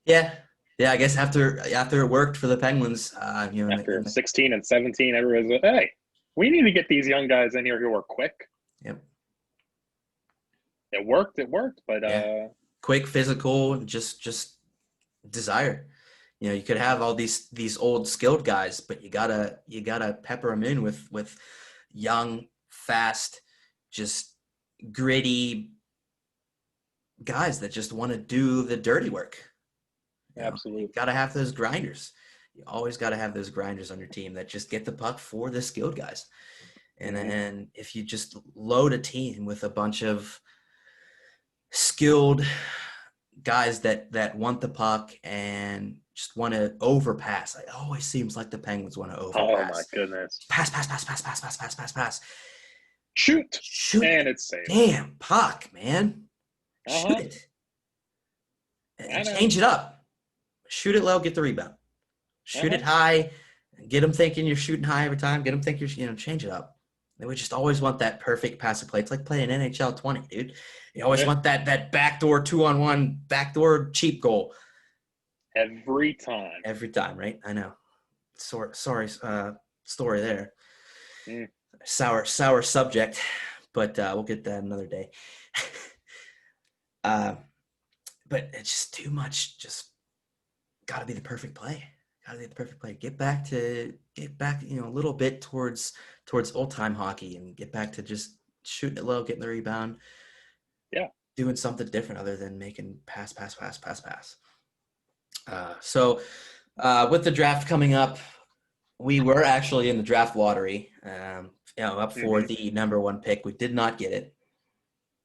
Yeah. I guess after it worked for the Penguins, after 16 and 17, everyone's like, hey, we need to get these young guys in here who are quick. Yep. It worked, but quick, physical, just desire. You could have all these old skilled guys, but you gotta pepper them in with young, fast, just gritty guys that just want to do the dirty work. Absolutely. You got to have those grinders. You always got to have those grinders on your team that just get the puck for the skilled guys. And if you just load a team with a bunch of skilled guys that want the puck and just want to overpass. It always seems like the Penguins want to overpass. Oh my goodness. Pass. Shoot. And it's safe. Damn, puck, man. Shoot it. And change it up. Shoot it low, get the rebound. Shoot it high. Get them thinking you're shooting high every time. Get them thinking you're, change it up. They would just always want that perfect pass of play. It's like playing NHL 20, dude. You always want that backdoor 2-on-1, backdoor cheap goal. Every time. Every time, right? I know. Sorry, story there. Sour subject, but we'll get that another day. But it's just too much. Just got to be the perfect play. Get back, a little bit towards old time hockey and get back to just shooting it low, getting the rebound. Yeah. Doing something different other than making pass. So with the draft coming up, we were actually in the draft lottery, up for the number 1 pick. We did not get it.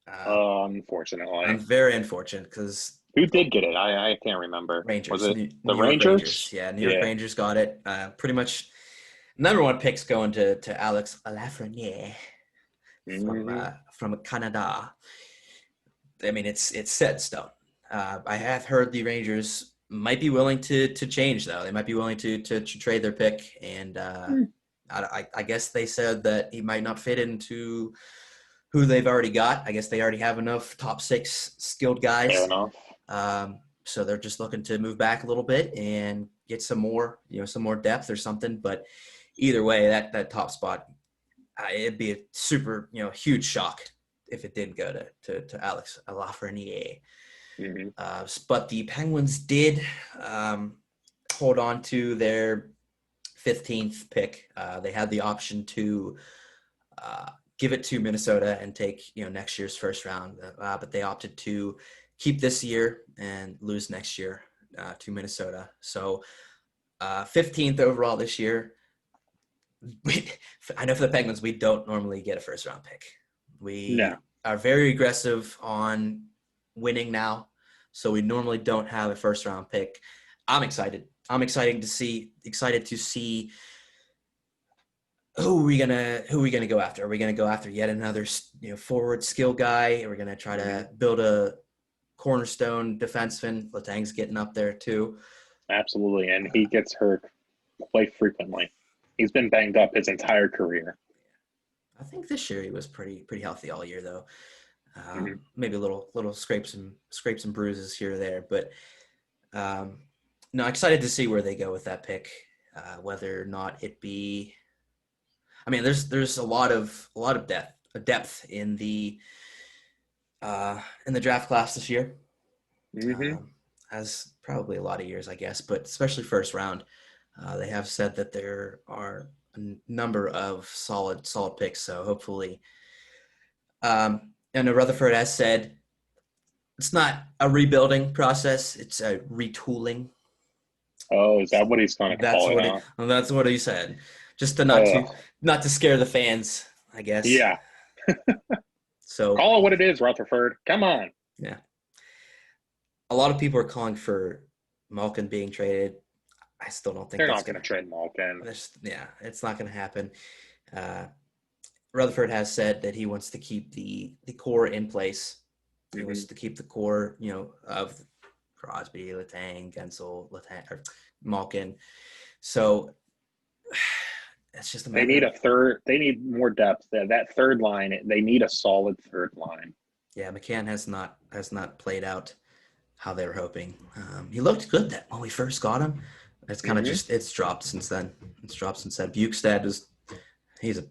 Unfortunately. I'm very unfortunate because who did get it? I can't remember. Rangers. Was it the Rangers? Rangers? Yeah, New York Rangers got it. Pretty much number 1 pick's going to Alex Lafreniere from Canada. I mean, it's set in stone. I have heard the Rangers might be willing to change, though. They might be willing to trade their pick, and I guess they said that he might not fit into who they've already got. I guess they already have enough top 6 skilled guys. Fair enough. So they're just looking to move back a little bit and get some more depth or something. But either way, that top spot, it'd be a super, huge shock if it didn't go to Alex Lafreniere. But the Penguins did hold on to their 15th pick. They had the option to give it to Minnesota and take next year's first round, but they opted to keep this year and lose next year to Minnesota. So 15th overall this year. I know for the Penguins, we don't normally get a first round pick. We are very aggressive on winning now, so we normally don't have a first round pick. I'm excited. I'm excited to see who are we gonna go after? Are we gonna go after yet another forward skill guy? Are we gonna try to build a cornerstone defenseman? Letang's getting up there too. Absolutely, and he gets hurt quite frequently. He's been banged up his entire career. I think this year he was pretty healthy all year though. Maybe a little scrapes and bruises here or there, but no, excited to see where they go with that pick. Whether or not it be, I mean, there's a lot of depth in the draft class this year. As probably a lot of years, I guess, but especially first round. They have said that there are a number of solid picks, so hopefully. And Rutherford has said it's not a rebuilding process; it's a retooling. Oh, is that what he's going to call it? That's what he said, just to not to scare the fans, I guess. Yeah. So call it what it is, Rutherford. Come on. Yeah. A lot of people are calling for Malkin being traded. I still don't think they're not going to trade Malkin. Yeah, it's not going to happen. Rutherford has said that he wants to keep the core in place. He wants to keep the core, of Crosby, Letang, Gensel, Malkin. So it's just a matter. They need a third. They need more depth. That third line. They need a solid third line. Yeah, McCann has not played out how they were hoping. He looked good when we first got him. It's kind of it's dropped since then. Bukestad he's a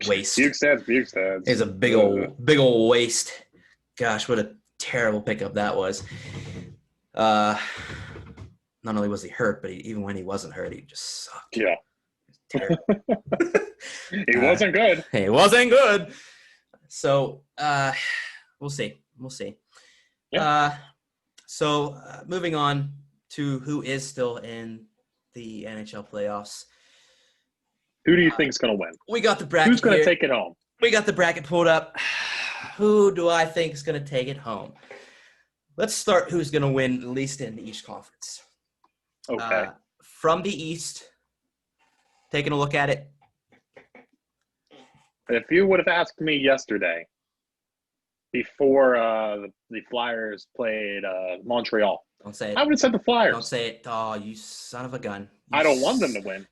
waste. Bukestad. He's a big old waste. Gosh, what a terrible pickup that was. Not only was he hurt, but even when he wasn't hurt, he just sucked. Yeah. He wasn't good. He wasn't good. So we'll see. Yeah. So moving on to who is still in the NHL playoffs. Who do you think is going to win? We got the bracket. Who's going to take it home? We got the bracket pulled up. Who do I think is going to take it home? Let's start who's going to win, at least in each conference. Okay. From the East, taking a look at it. If you would have asked me yesterday, before the Flyers played Montreal, don't say it. I would have said the Flyers. Don't say it. Oh, you son of a gun. I don't want them to win.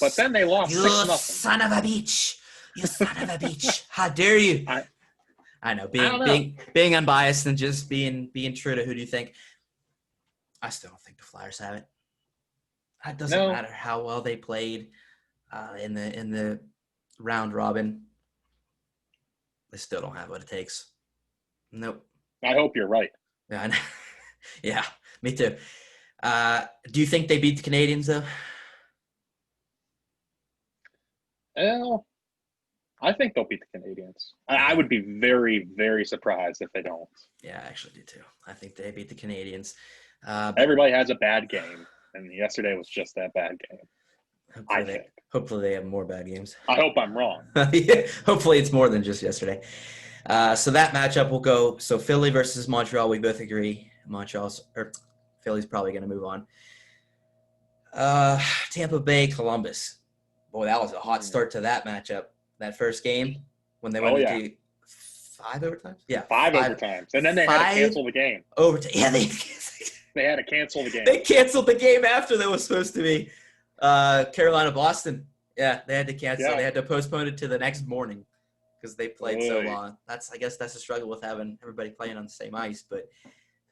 But then they lost 6-0. You son of a bitch. You son of a bitch. How dare you? I know. Being unbiased and just being true to who do you think. I still don't think the Flyers have it. It doesn't matter how well they played in the round robin. They still don't have what it takes. Nope. I hope you're right. Yeah, I know. Yeah, me too. Do you think they beat the Canadians though? Well, I think they'll beat the Canadians. I would be very, very surprised if they don't. Yeah, I actually do too. I think they beat the Canadians. Everybody has a bad game, and yesterday was just that bad game. Hopefully they have more bad games. I hope I'm wrong. Yeah, hopefully it's more than just yesterday. So that matchup will go. So Philly versus Montreal, we both agree. Philly's probably going to move on. Tampa Bay, Columbus. Boy, that was a hot start to that matchup. That first game when they went into 5 overtimes? Yeah. 5 overtimes. And then they had to cancel the game. Yeah, they had to cancel the game. They canceled the game after that was supposed to be Carolina, Boston. Yeah, they had to cancel. Yeah. They had to postpone it to the next morning because they played so long. I guess that's a struggle with having everybody playing on the same ice, but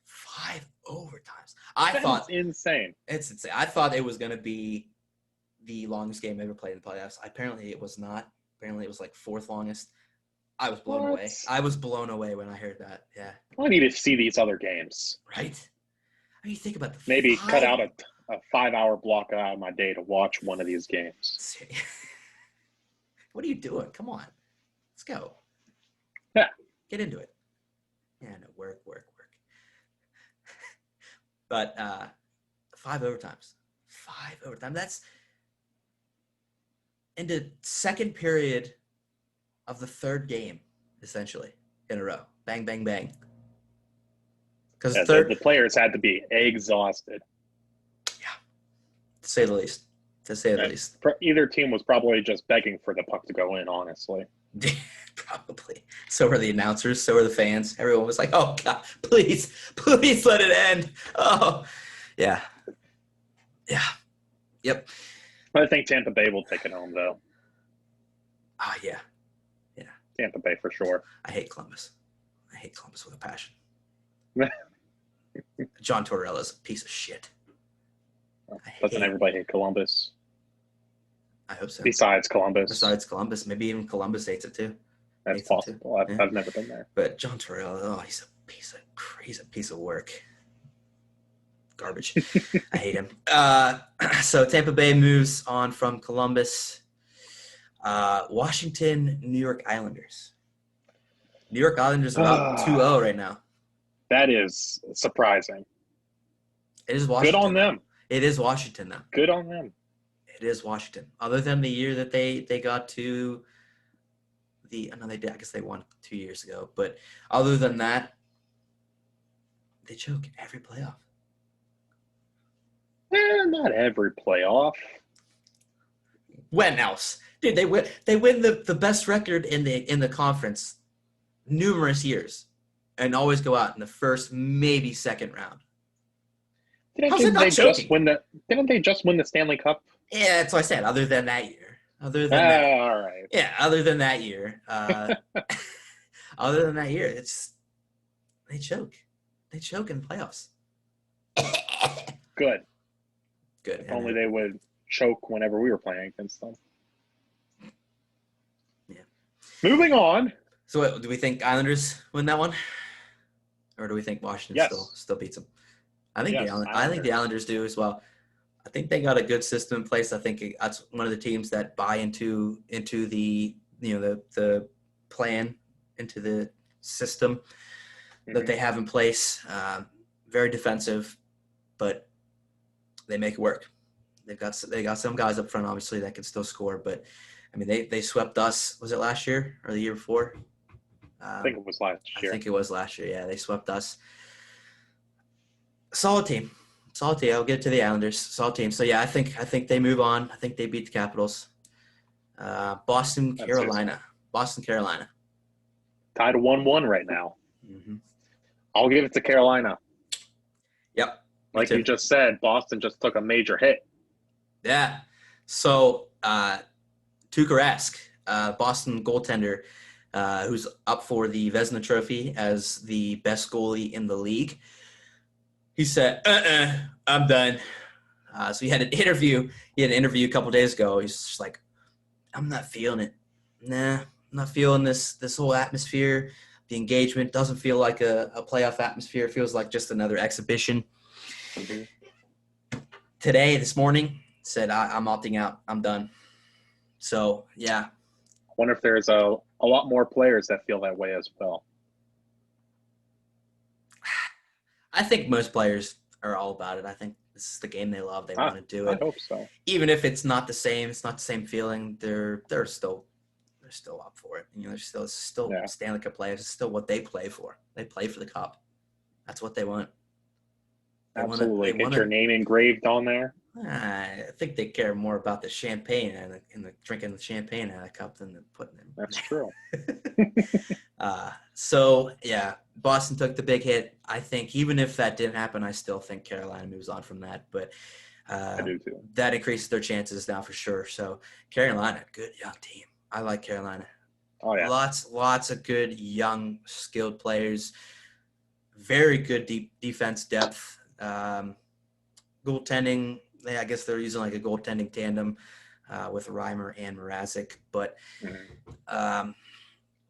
5 overtimes. That's insane. It's insane. I thought it was going to be the longest game ever played in the playoffs. Apparently it was not. Apparently it was like 4th longest. I was blown away. I was blown away when I heard that. Yeah. I need to see these other games. Right? I mean, think about maybe cut out a 5-hour block out of my day to watch one of these games. What are you doing? Come on. Let's go. Yeah. Get into it. Yeah, no, work. But 5 overtimes. 5 overtimes. That's in the second period of the 3rd game, essentially, in a row. Bang, bang, bang. Because the players had to be exhausted. Yeah, to say the least. to say the least. Either team was probably just begging for the puck to go in, honestly. Probably. So were the announcers. So were the fans. Everyone was like, "Oh God, please let it end." Oh, yeah, yep. I think Tampa Bay will take it home, though. Yeah. Tampa Bay for sure. I hate Columbus. I hate Columbus with a passion. John Tortorella's a piece of shit. Doesn't everybody hate Columbus? I hope so. Besides Columbus, maybe even Columbus hates it too. That's possible. I've never been there. But John Tortorella, he's a piece of work. Garbage. I hate him. So Tampa Bay moves on from Columbus. Washington, New York Islanders. New York Islanders are up 2-0 right now. That is surprising. It is Washington. Good on them. It is Washington, though. Good on them. It is Washington. Other than the year that they got to they did. I guess they won 2 years ago. But other than that, they choke every playoff. Not every playoff. When else? Dude, they win the best record in the conference numerous years and always go out in the first, maybe second round. Didn't they just win the Stanley Cup? Yeah, that's what I said. Other than that year. Other than that. All right. Yeah, other than that year. Other than that year, they choke. They choke in playoffs. Good. Good. If only they would choke whenever we were playing against them. Yeah. Moving on. So what, do we think Islanders win that one? Or do we think Washington still beats them? I think the Islanders do as well. I think they got a good system in place. I think that's one of the teams that buy into the the plan, into the system that they have in place. Very defensive, but they make it work. They got some guys up front, obviously, that can still score. But I mean, they swept us. Was it last year or the year before? I think it was last year. I think it was last year. Yeah, they swept us. Solid team. I'll get to the Islanders. Solid team. So yeah, I think they move on. I think they beat the Capitals. Boston, Carolina. Tied 1-1 right now. Mm-hmm. I'll give it to Carolina. Yep. Like you just said, Boston just took a major hit. Yeah. So Tuukka Rask, Boston goaltender, who's up for the Vezina Trophy as the best goalie in the league. He said, I'm done. So he had an interview. A couple days ago. He's just like, I'm not feeling it. Nah, I'm not feeling this whole atmosphere. The engagement doesn't feel like a playoff atmosphere. It feels like just another exhibition. Mm-hmm. This morning, said, I'm opting out. I'm done. So, yeah. I wonder if there's a lot more players that feel that way as well. I think most players are all about it. I think this is the game they love. They want to do it. I hope so. Even if it's not the same, it's not the same feeling. They're still up for it. They're still Stanley Cup players. It's still what they play for. They play for the cup. That's what they want. Absolutely. Get your name engraved on there. I think they care more about the champagne and the drinking the champagne out of the cup than the putting it. That's true. So yeah, Boston took the big hit. I think even if that didn't happen, I still think Carolina moves on from that. But I do too. That increases their chances now for sure. So Carolina, good young team. I like Carolina. Oh yeah, lots of good young skilled players. Very good deep defense depth. Goaltending. I guess they're using like a goaltending tandem with Reimer and Mrazek. But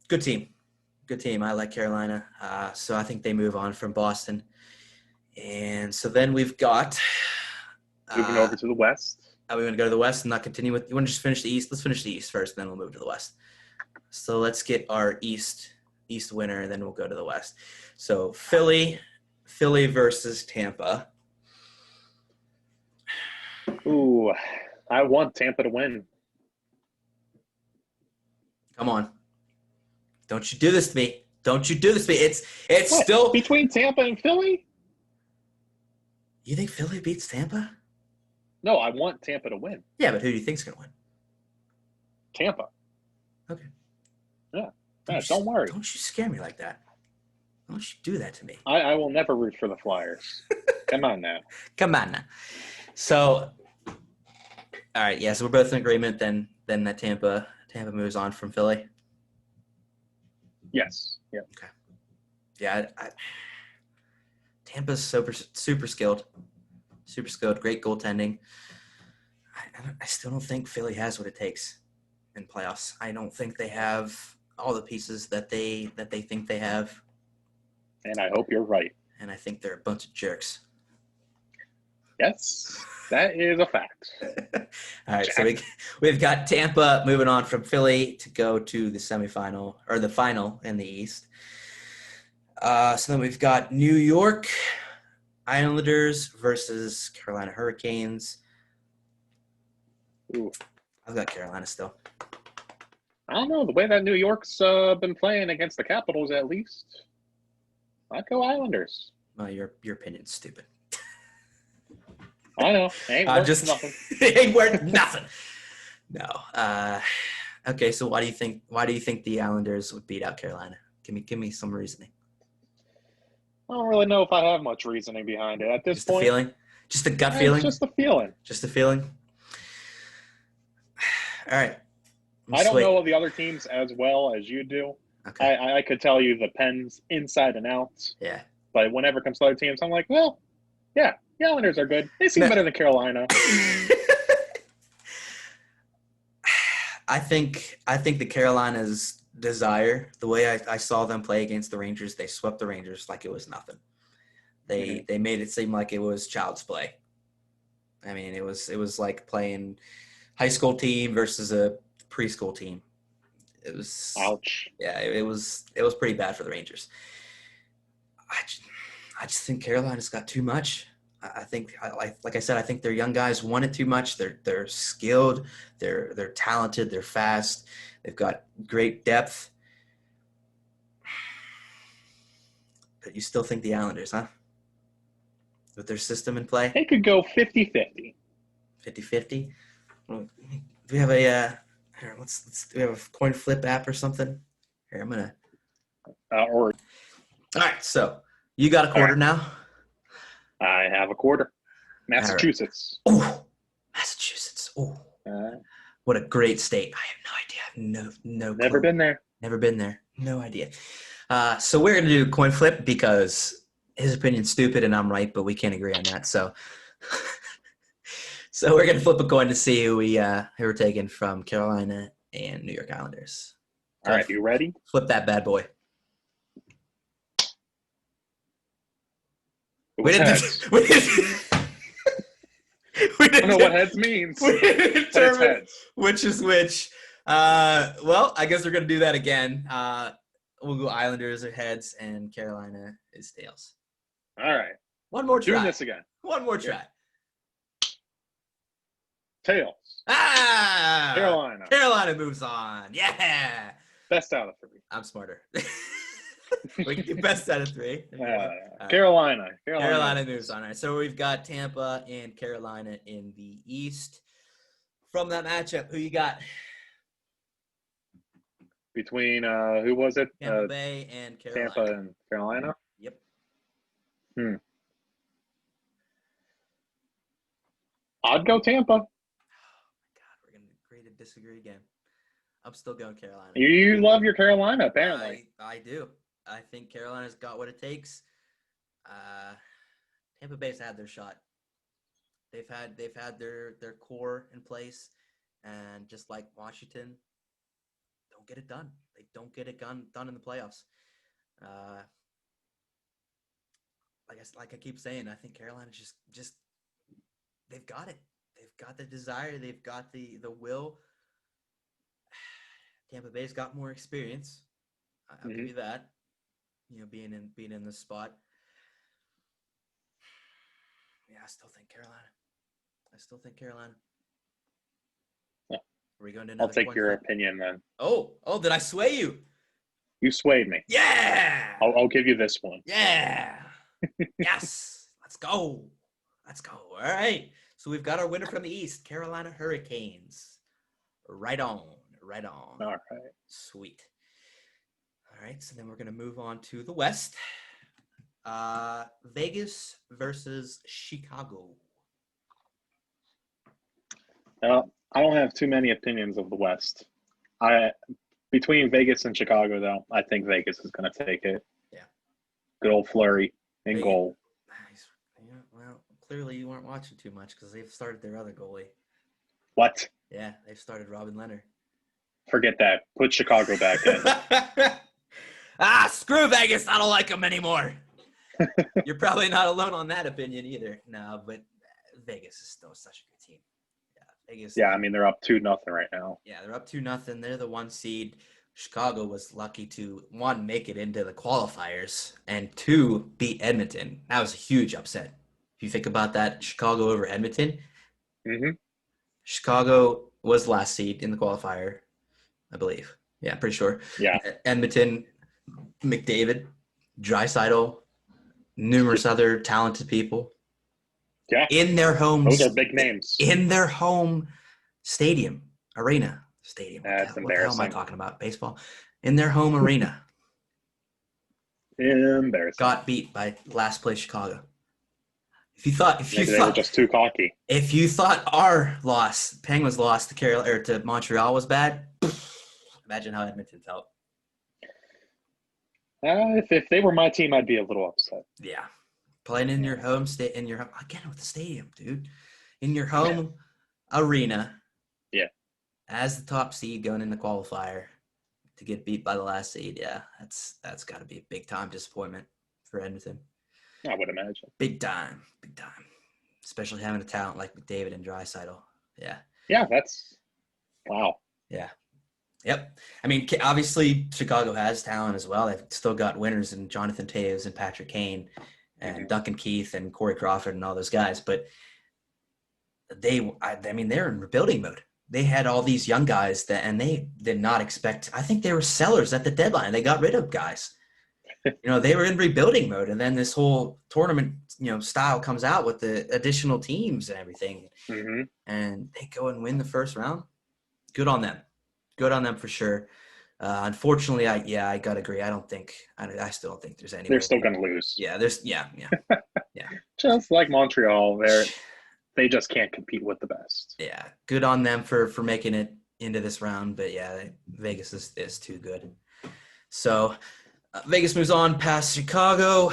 good team. I like Carolina. So I think they move on from Boston. And so then we've got moving over to the West. Are we going to go to the West and not continue with – you want to just finish the East? Let's finish the East first, and then we'll move to the West. So let's get our East winner, and then we'll go to the West. So Philly versus Tampa. Ooh, I want Tampa to win. Come on. Don't you do this to me. It's what? Still – between Tampa and Philly? You think Philly beats Tampa? No, I want Tampa to win. Yeah, but who do you think's going to win? Tampa. Okay. Yeah. Don't worry. Don't you scare me like that. Don't you do that to me. I will never root for the Flyers. Come on now. Come on now. So, all right, yeah, so we're both in agreement then that Tampa moves on from Philly. Yes. Yeah. Okay. Yeah, Tampa's super skilled. Super skilled, great goaltending. I still don't think Philly has what it takes in playoffs. I don't think they have all the pieces that they think they have. And I hope you're right. And I think they're a bunch of jerks. Yes, that is a fact. All right, so we've got Tampa moving on from Philly to go to the semifinal or the final in the East. So then we've got New York Islanders versus Carolina Hurricanes. Ooh. I've got Carolina still. I don't know. The way that New York's been playing against the Capitals, at least, I'd go Islanders. Well, your opinion's stupid. I know. Ain't worth nothing. Ain't worth nothing. No. Okay, so why do you think the Islanders would beat out Carolina? Give me some reasoning. I don't really know if I have much reasoning behind it at this Just point. Just a feeling? Just a gut feeling? Just a feeling. Just a feeling? All right. I don't know the other teams as well as you do. Okay. I could tell you the Pens inside and out. Yeah. But whenever it comes to other teams, I'm like, well, yeah, the Islanders are good. They seem better than Carolina. I think the Carolina's desire, the way I saw them play against the Rangers, they swept the Rangers like it was nothing. They made it seem like it was child's play. I mean, it was like playing high school team versus a preschool team. It was ouch. Yeah, it was pretty bad for the Rangers. I just think Carolina's got too much. I think, like I said, I think their young guys want it too much. They're skilled, they're talented, they're fast, they've got great depth. But you still think the Islanders, huh? With their system in play? They could go 50-50. 50-50? Do we have a here, do we have a coin flip app or something? Here, I'm gonna. All right, so you got a quarter now. I have a quarter. Massachusetts. Right. Oh, Massachusetts. Oh, what a great state! I have no idea. I have no clue. Never been there. Never been there. No idea. So we're gonna do a coin flip because his opinion's stupid and I'm right, but we can't agree on that. So. So we're going to flip a coin to see who we're taking from Carolina and New York Islanders. All right, you ready? Flip that bad boy. We didn't I don't know what heads means. We didn't determine which is which. Well, I guess we're going to do that again. We'll go Islanders are heads and Carolina is tails. All right. One more try. Doing this again. One more try. Yeah. Tails. Carolina. Carolina moves on. Yeah. Best out of three. I'm smarter. We can do best out of three. Carolina. Carolina moves on. All right. So we've got Tampa and Carolina in the East. From that matchup, who you got? Between who was it? Tampa Bay and Carolina. Tampa and Carolina. Yep. I'd go Tampa. To disagree again. I'm still going Carolina. You love your Carolina, apparently. I do. I think Carolina's got what it takes. Tampa Bay's had their shot. They've had their core in place, and just like Washington, don't get it done. They don't get it done in the playoffs. Like I keep saying, I think Carolina just they've got it. They've got the desire. They've got the will. Tampa Bay's got more experience. I'll give you that. You know, being in this spot. Yeah, I still think Carolina. Yeah. Are we going to another? I'll take your opinion then. Oh, did I sway you? You swayed me. Yeah. I'll give you this one. Yeah. Yes. Let's go. All right. So we've got our winner from the East, Carolina Hurricanes. Right on. Right on. All right. Sweet. All right, so then we're going to move on to the West. Vegas versus Chicago. I don't have too many opinions of the West. Between Vegas and Chicago, though, I think Vegas is going to take it. Yeah. Good old Fleury in goal. Nice. Yeah, well, clearly you weren't watching too much because they've started their other goalie. What? Yeah, they've started Robin Leonard. Forget that. Put Chicago back in. Screw Vegas. I don't like them anymore. You're probably not alone on that opinion either. No, but Vegas is still such a good team. Yeah, Vegas. Yeah, I mean, they're up 2-0 right now. Yeah, they're up 2-0. They're the 1 seed. Chicago was lucky to, 1, make it into the qualifiers, and 2, beat Edmonton. That was a huge upset. If you think about that, Chicago over Edmonton. Mm-hmm. Chicago was last seed in the qualifier, I believe. Yeah, pretty sure. Yeah. Edmonton, McDavid, Draisaitl, numerous other talented people. Yeah. In their homes. Those are big names. In their home stadium, arena. Stadium. That's what the hell am I embarrassing. talking about? Baseball. In their home arena. Embarrassing. Got beat by last place Chicago. If you thought They were just too cocky. If you thought our loss, Penguins loss to Montreal was bad, imagine how Edmonton felt. If they were my team, I'd be a little upset. Yeah. Playing in your home state, again with the stadium, dude. In your home arena. Yeah. As the top seed going in the qualifier to get beat by the last seed, yeah, that's got to be a big time disappointment for Edmonton. I would imagine. Big time, especially having a talent like McDavid and Draisaitl. Yeah. Yeah, that's wow. Yeah. Yep. I mean, obviously Chicago has talent as well. They've still got winners in Jonathan Toews and Patrick Kane and Duncan Keith and Corey Crawford and all those guys, but they're in rebuilding mode. They had all these young guys and they did not expect. I think they were sellers at the deadline. They got rid of guys. They were in rebuilding mode, and then this whole tournament, style comes out with the additional teams and everything, and they go and win the first round. Good on them for sure. Unfortunately, I gotta agree. I still don't think there's any. They're still gonna lose. Yeah, yeah. Just like Montreal, they just can't compete with the best. Yeah, good on them for making it into this round, but yeah, Vegas is too good. So Vegas moves on past Chicago.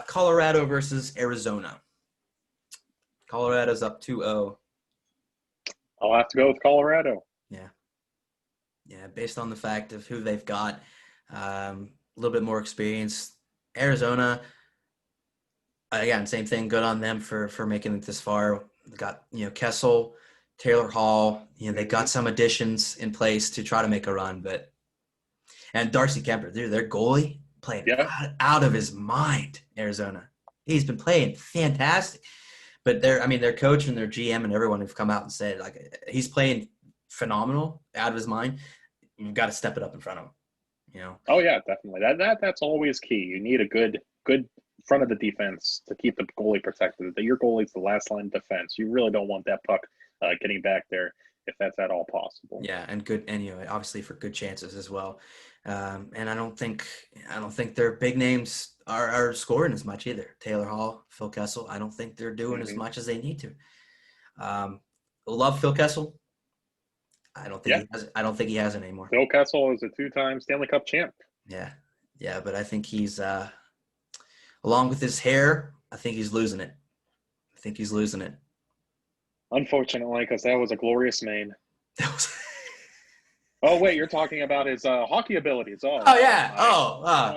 Colorado versus Arizona. Colorado's up 2-0. I'll have to go with Colorado. Yeah, based on the fact of who they've got, a little bit more experience. Arizona, again, same thing. Good on them for making it this far. They got Kessel, Taylor Hall. They got some additions in place to try to make a run, and Darcy Kemper, dude, their goalie playing out of his mind. Arizona, he's been playing fantastic. But their coach and their GM and everyone have come out and said he's playing phenomenal, out of his mind. You've got to step it up in front of him. Oh yeah, definitely. That's always key. You need a good front of the defense to keep the goalie protected. Your goalie's the last line of defense. You really don't want that puck getting back there if that's at all possible. Yeah, and good, and obviously for good chances as well. And I don't think their big names are scoring as much either. Taylor Hall, Phil Kessel. I don't think they're doing as much as they need to. Love Phil Kessel. I don't think he has it anymore. Phil Kessel is a 2-time Stanley Cup champ. Yeah, but I think he's along with his hair, I think he's losing it. Unfortunately, because that was a glorious mane. Oh wait, you're talking about his hockey abilities. Oh yeah.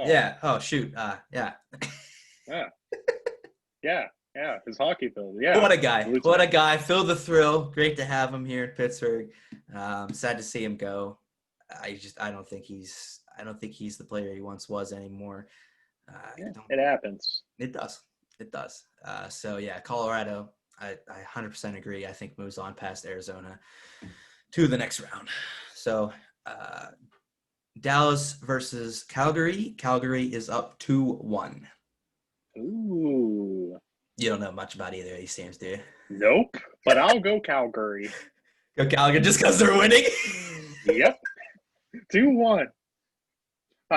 Yeah. Oh shoot. Yeah. Yeah. His hockey ability. Yeah. What a guy. Phil the Thrill. Great to have him here in Pittsburgh. Sad to see him go. I don't think he's the player he once was anymore. It happens. It does. So yeah, Colorado, I 100% agree. I think moves on past Arizona to the next round. So Dallas versus Calgary. Calgary is up 2-1. Ooh. You don't know much about either of these teams, do you? Nope. But I'll go Calgary. Go Gallagher just because they're winning. Yep. 2-1.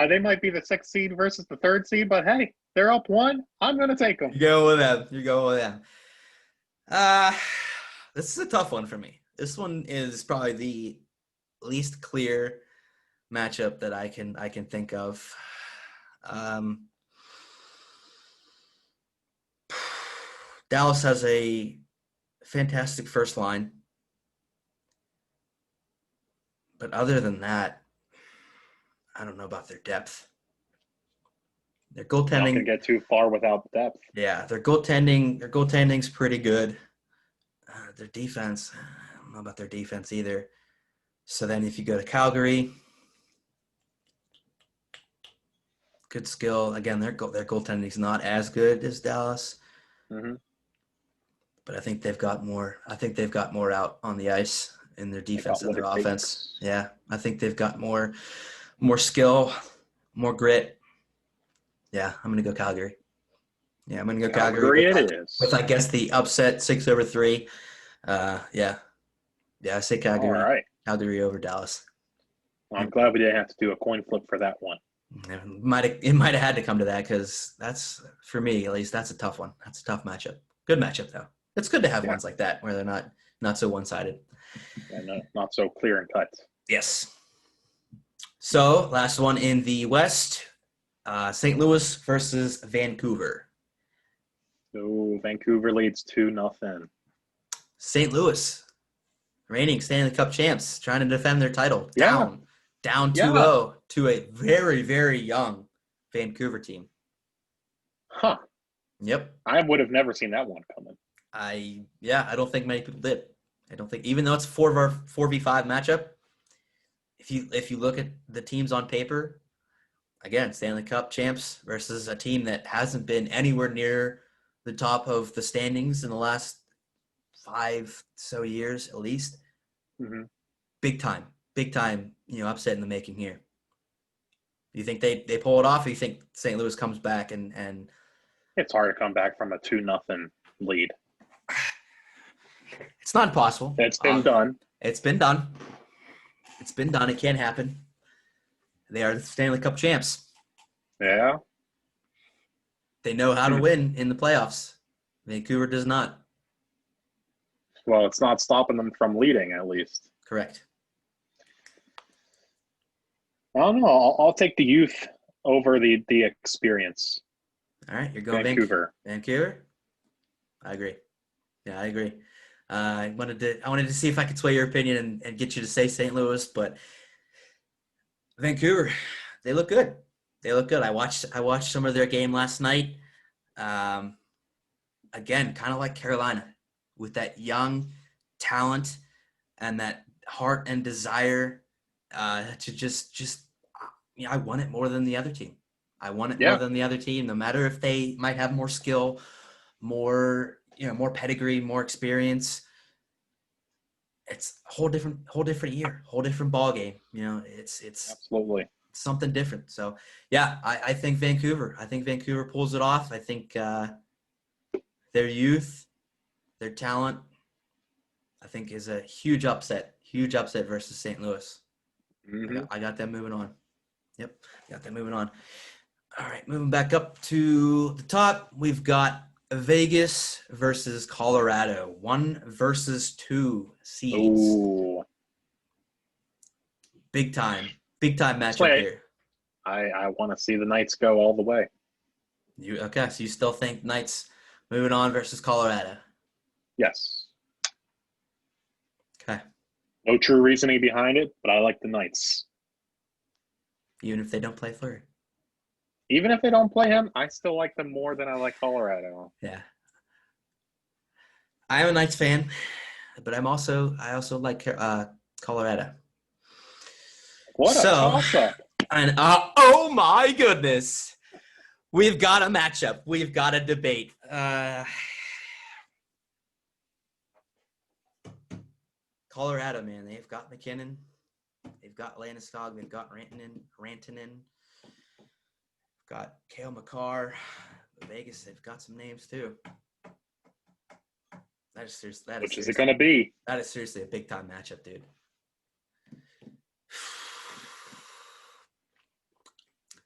They might be the 6th seed versus the 3rd seed, but hey, they're up 1. I'm going to take them. You go with them. You go with them. This is a tough one for me. This one is probably the least clear matchup that I can think of. Dallas has a fantastic first line, but other than that, I don't know about their depth. Their Not going to goaltending, get too far without depth. yeah, their goaltending's pretty good. Their defense, I don't know about their defense either. So then if you go to Calgary, good skill. Again, their goaltending's not as good as Dallas. Mm-hmm. But I think they've got more. I think they've got more out on the ice in their defense and their offense. Yeah, I think they've got more skill, more grit. Yeah, I'm gonna go Calgary. Yeah, I'm gonna go Calgary with I guess the upset 6-3. Yeah, I say Calgary. All right. Calgary over Dallas. Well, I'm glad we didn't have to do a coin flip for that one. It might have had to come to that because that's, for me at least, that's a tough one. That's a tough matchup. Good matchup though. It's good to have ones like that where they're not so one-sided. And not so clear and cut. Yes. So last one in the West, St. Louis versus Vancouver. So Vancouver leads 2-0. St. Louis, reigning Stanley Cup champs, trying to defend their title. Down 2-0 to a very, very young Vancouver team. Huh. Yep. I would have never seen that one coming. I don't think many people did. I don't think, even though it's 4v5 matchup, if you look at the teams on paper, again, Stanley Cup champs versus a team that hasn't been anywhere near the top of the standings in the last 5 so years at least. Mm-hmm. Big time, upset in the making here. Do you think they pull it off, or you think St. Louis comes back and it's hard to come back from a 2-0 lead? It's not impossible. It's been done. It's been done. It's been done. It can't happen. They are the Stanley Cup champs. Yeah. They know how to win in the playoffs. Vancouver does not. Well, it's not stopping them from leading, at least. Correct. I don't know. I'll take the youth over the experience. All right, you're going Vancouver. Vancouver? I agree. Yeah, I agree. I wanted to see if I could sway your opinion and get you to say St. Louis, but Vancouver, they look good. They look good. I watched some of their game last night. Again, kind of like Carolina, with that young talent and that heart and desire to just I want it more than the other team. I want it more than the other team, no matter if they might have more skill, more pedigree, more experience. It's a whole different year, whole different ball game. It's absolutely something different. So yeah, I think Vancouver. I think Vancouver pulls it off. I think their youth, their talent, I think is a huge upset versus St. Louis. Mm-hmm. I got them moving on. Yep, got them moving on. All right, moving back up to the top, we've got Vegas versus Colorado, 1 versus 2 seeds. Ooh. Big time matchup here. I want to see the Knights go all the way. So you still think Knights moving on versus Colorado? Yes. Okay. No true reasoning behind it, but I like the Knights. Even if they don't play Fleury? Even if they don't play him, I still like them more than I like Colorado. Yeah. I am a Knights fan, but I also like Colorado. What a toss-up. And oh my goodness. We've got a matchup. We've got a debate. Colorado, man, they've got McKinnon. They've got Landeskog. They've got Rantanen. Got Cale Makar. Vegas, they've got some names too. That is seriously. Which is it going to be? That is seriously a big time matchup, dude.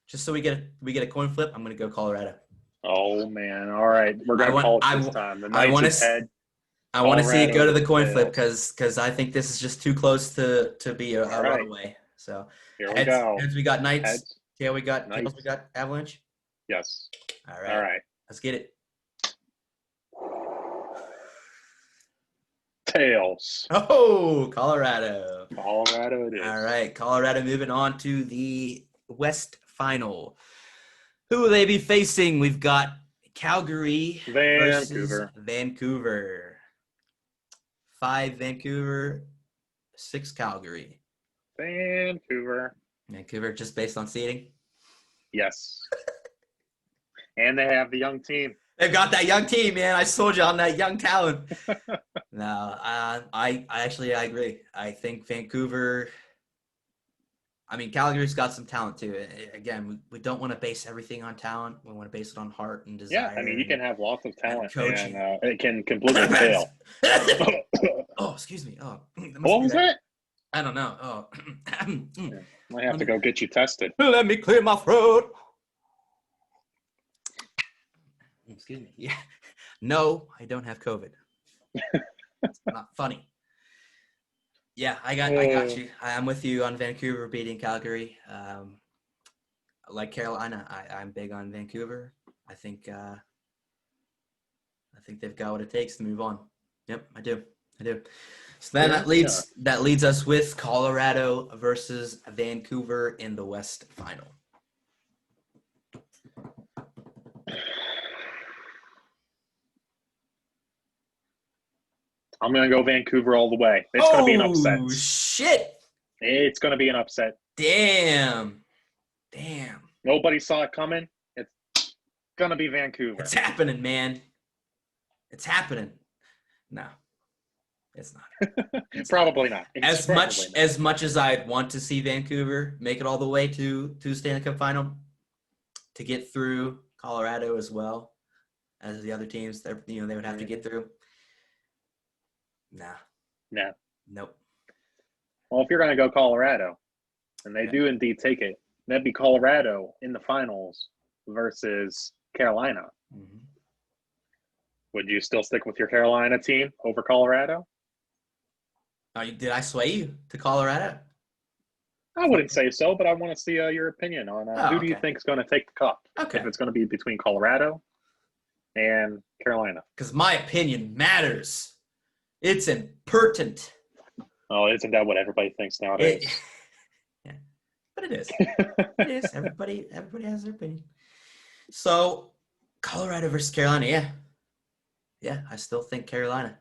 Just so we get a coin flip, I'm going to go Colorado. Oh man! All right, we're going to call it this time. The Knights is head. I want to see it go to the coin flip tails. because I think this is just too close to be a runaway. So here we go. Heads we got Knights. Heads. Tail we got Knights. Tails we got Avalanche. Yes. All right. All right. Let's get it. Tails. Oh, Colorado. Colorado it is. All right, Colorado moving on to the West Final. Who will they be facing? We've got Calgary versus Vancouver. 5 Vancouver, 6 Calgary. Vancouver just based on seeding? Yes. And they have the young team. They've got that young team, man. I told you on that young talent. No, I agree. I think Vancouver. I mean, Calgary's got some talent too. Again, we don't want to base everything on talent. We want to base it on heart and desire. Yeah, I mean, you can have lots of talent and it can completely fail. Oh, excuse me. Oh, what was that? I don't know. Oh, I have to go get you tested. Let me clear my throat. Excuse me. Yeah. No, I don't have COVID. It's not funny. Yeah, I got you. I'm with you on Vancouver beating Calgary. Like Carolina, I'm big on Vancouver. I think they've got what it takes to move on. Yep, I do. So then that leads us with Colorado versus Vancouver in the West Final. I'm going to go Vancouver all the way. It's going to be an upset. Oh, shit. It's going to be an upset. Damn. Nobody saw it coming. It's going to be Vancouver. It's happening, man. It's happening. No, it's not. Probably not. As much as I'd want to see Vancouver make it all the way to Stanley Cup Final, to get through Colorado as well as the other teams, they would have to get through. Nah. Nope. Well, if you're going to go Colorado, and they do indeed take it, that'd be Colorado in the finals versus Carolina. Mm-hmm. Would you still stick with your Carolina team over Colorado? Did I sway you to Colorado? I wouldn't say so, but I want to see your opinion on who do you think is going to take the cup? Okay. If it's going to be between Colorado and Carolina. Because my opinion matters. It's important. Oh, isn't that what everybody thinks nowadays? Yeah, but it is. It is. Everybody has their opinion. So, Colorado versus Carolina, yeah. I still think Carolina.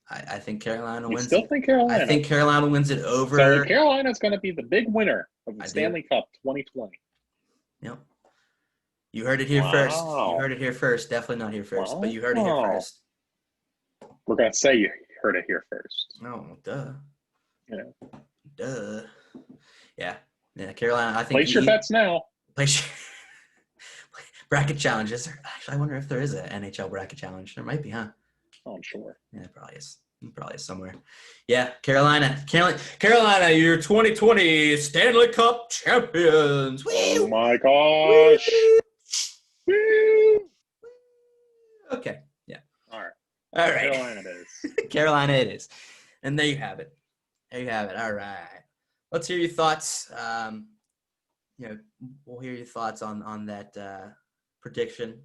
I think Carolina wins. You still think Carolina? I think Carolina wins it over. So Carolina's going to be the big winner of the Stanley Cup 2020. Yep. You heard it here first. You heard it here first. Definitely not here first, but you heard it here first. We're going to say you heard it here first. Oh, duh. Yeah. Duh. Yeah. Carolina, I think. Place your bets now. Bracket challenges. Actually, I wonder if there is an NHL bracket challenge. There might be, huh? Oh, I'm sure. Yeah, it probably is. It probably is somewhere. Yeah, Carolina, you're 2020 Stanley Cup champions. Oh my gosh. Woo! Okay. Yeah. All right. Carolina it is. Carolina it is. And there you have it. All right. Let's hear your thoughts. We'll hear your thoughts on that prediction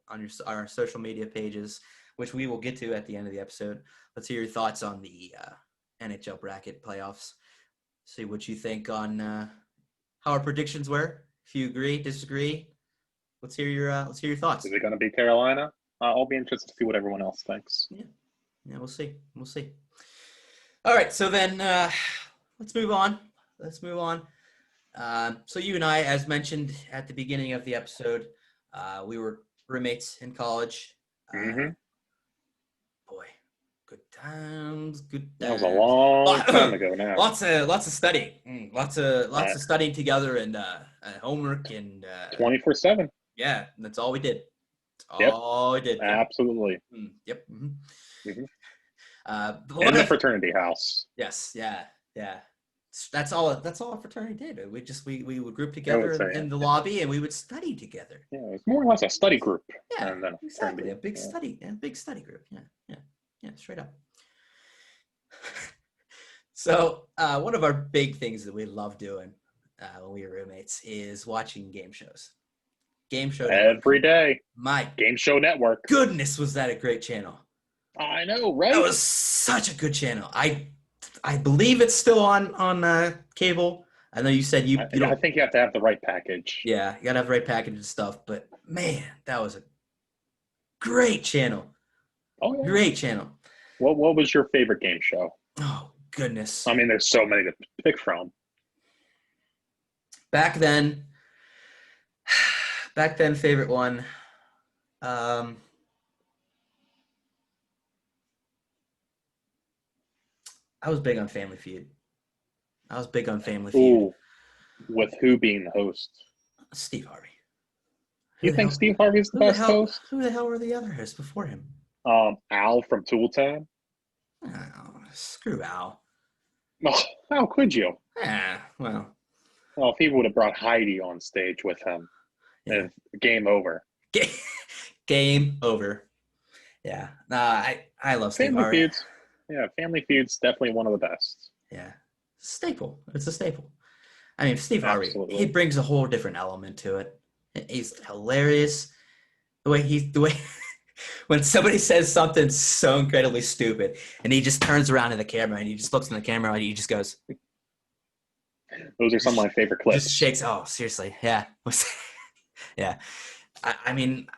on our social media pages, which we will get to at the end of the episode. Let's hear your thoughts on the NHL bracket playoffs. See what you think on how our predictions were. If you agree, disagree, let's hear your thoughts. Is it going to be Carolina? I'll be interested to see what everyone else thinks. Yeah, we'll see. All right, so then let's move on. So you and I, as mentioned at the beginning of the episode, we were roommates in college. Boy, good times. That was a long time ago now. Lots of studying. Lots of studying together and homework and 24/7. Yeah, that's all we did. All we did. Absolutely. Yep. Mm-hmm. Mhm. But In the fraternity house. yes, yeah. That's all a fraternity did. We would group I would together say, in the lobby and we would study together. yeah, it's more or less a study group Yeah, than a exactly. fraternity. A big study group. Yeah, straight up. So one of our big things that we love doing when we were roommates is watching game shows. Game Show Network. Every day. My Game Show Network. goodness, was that a great channel? I know, right? That was such a good channel. I believe it's still on cable. I know you said you I don't. think you have to have the right package. Yeah, you gotta have the right package and stuff. But man, that was a great channel. Oh yeah. Great channel. What was your favorite game show? Oh goodness. I mean, there's so many to pick from. Back then, favorite one. Um, I was big on Family Feud. Ooh, with who being the host? Steve Harvey. You think Steve Harvey's the best host? Who the hell were the other hosts before him? Al from Tooltown. Oh, screw Al. Oh, how could you? Well. Well, if he would have brought Heidi on stage with him, Yeah. game over. Game over. Yeah. I love Steve Family Harvey. Feuds. Yeah, Family Feud's definitely one of the best. Yeah. Staple. It's a staple. I mean, Steve Harvey, Absolutely. he brings a whole different element to it. He's hilarious. The way when somebody says something so incredibly stupid and he just turns around to the camera and he just looks in the camera and he just goes. Those are some of my favorite clips. Just shakes. Oh, seriously. Yeah. Yeah. I mean,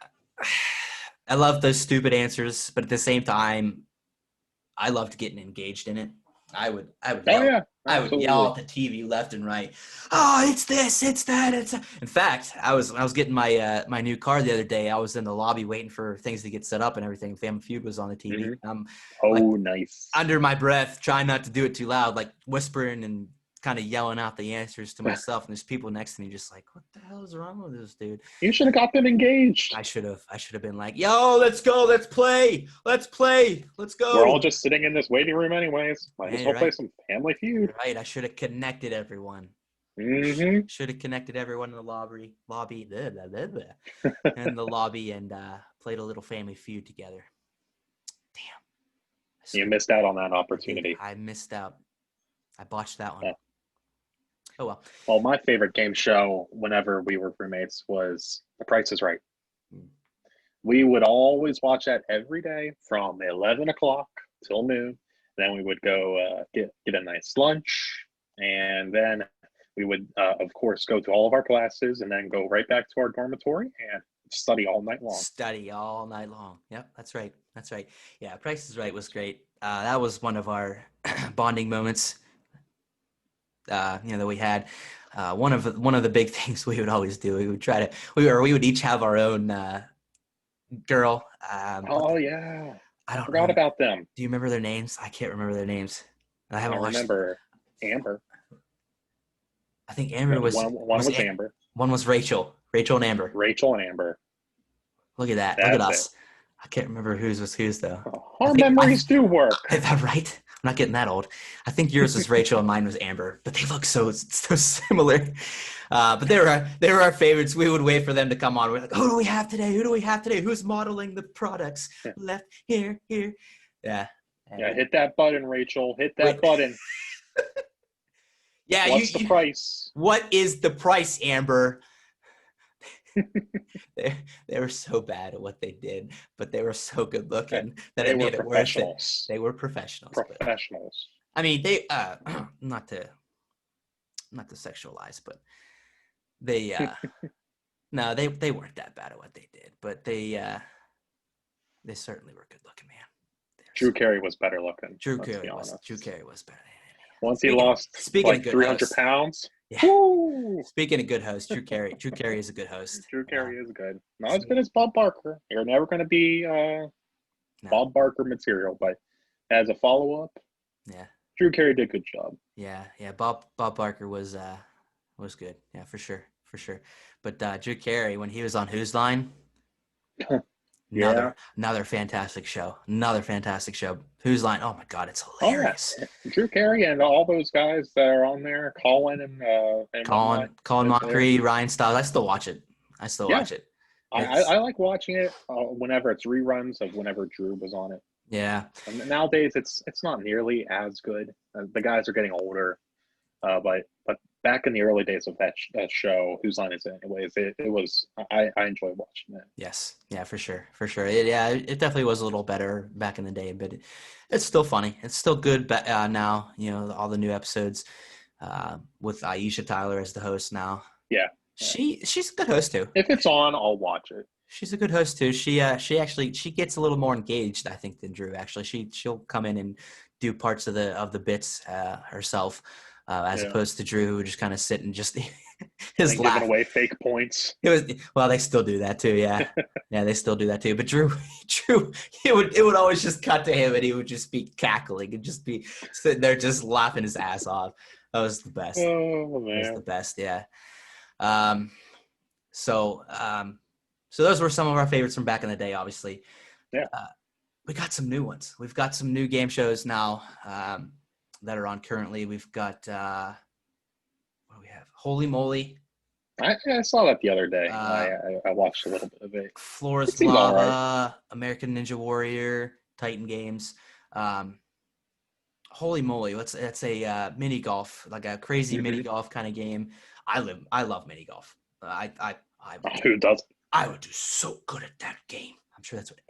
I love those stupid answers, but at the same time, I loved getting engaged in it. I would yell. Yeah, I would yell at the TV left and right. Oh, it's this, it's that, it's that. In fact, I was getting my my new car the other day. I was in the lobby waiting for things to get set up and everything. Family Feud was on the TV. Mm-hmm. Like, Nice. under my breath, trying not to do it too loud, like whispering and kind of yelling out the answers to myself. And there's people next to me just like, what the hell is wrong with this dude? You should have got them engaged. I should have been like, yo, let's go, let's play, let's go. We're all just sitting in this waiting room anyways. Might as well play some Family Feud. You're right, I should have connected everyone. Mm-hmm. Should have connected everyone in the lobby, blah, blah, blah, blah, in the lobby and played a little Family Feud together. Damn. You missed out on that opportunity. I missed out. I botched that one. Yeah. Oh, well. Well, my favorite game show whenever we were roommates was The Price is Right. We would always watch that every day from 11 o'clock till noon. Then we would go get a nice lunch. And then we would, of course, go to all of our classes and then go right back to our dormitory and study all night long. Yep, that's right. Yeah, Price is Right was great. That was one of our bonding moments. That we had. One of the big things we would always do. We would each have our own girl. Yeah. I forgot about them. Do you remember their names? I can't remember their names. I remember Amber. I think Amber was one was Amber. One was Rachel. Rachel and Amber. Look at that. Look at us. I can't remember whose was whose though. Our memories do work. Is that right? I'm not getting that old. I think yours was Rachel and mine was Amber, but they look so similar. But they were our favorites. We would wait for them to come on. We're like, who do we have today? Who's modeling the products? Left here. Yeah. Yeah, hit that button, Rachel. Hit that button. Yeah. What's the price? What is the price, Amber? They were so bad at what they did, but they were so good looking that it made it worth it. They were professionals. I mean, they not to sexualize, but they no, they weren't that bad at what they did, but they certainly were good looking, man. Drew Carey was better looking. Drew Carey was better. Once he lost like 300 pounds. Yeah. Speaking of good hosts, Drew Carey is a good host. Drew Carey is good. Not as good as Bob Barker. You're never going to be Bob Barker material, but as a follow-up, Drew Carey did a good job. Yeah. Bob Barker was good. Yeah, for sure. But Drew Carey, when he was on Whose Line, Yeah. Another fantastic show. Another fantastic show. Whose Line? Oh my God, it's Oh yeah, hilarious. Drew Carey and all those guys that are on there, Colin and whatnot. Colin They're, Mockery, Ryan Stiles. I still watch it. I still yeah, watch it. I It's like watching it whenever it's reruns of whenever Drew was on it. yeah. And nowadays, it's not nearly as good. The guys are getting older, but back in the early days of that show, Whose Line Is It Anyways? It was I enjoy watching it. Yes. Yeah, for sure. For sure. It definitely was a little better back in the day, but it's still funny. It's still good now, all the new episodes with Aisha Tyler as the host now. Yeah, yeah. She's a good host too. If it's on, I'll watch it. She's a good host too. She actually she gets a little more engaged, I think, than Drew. Actually, she'll come in and do parts of the bits herself, as Yeah, opposed to Drew, who would just kind of sit and just and his then giving laugh. away fake points. It was well, they still do that too. Yeah, yeah, they still do that too. But Drew, it would always just cut to him, and he would just be cackling and just be sitting there just laughing his ass off. That was the best. Oh That was man. the best. Yeah. Um, so so those were some of our favorites from back in the day. Obviously, Yeah. we got some new ones. We've got some new game shows now that are on currently. We've got what do we have? Holy Moly. I saw that the other day. Uh, I watched a little bit of it. Floor It is seemed all right. Lava, American Ninja Warrior, Titan Games. Um, Holy moly, that's a mini golf, like a crazy mini Mm-hmm. golf kind of game. I love mini golf. I would Who doesn't? I would do so good at that game. I'm sure that's what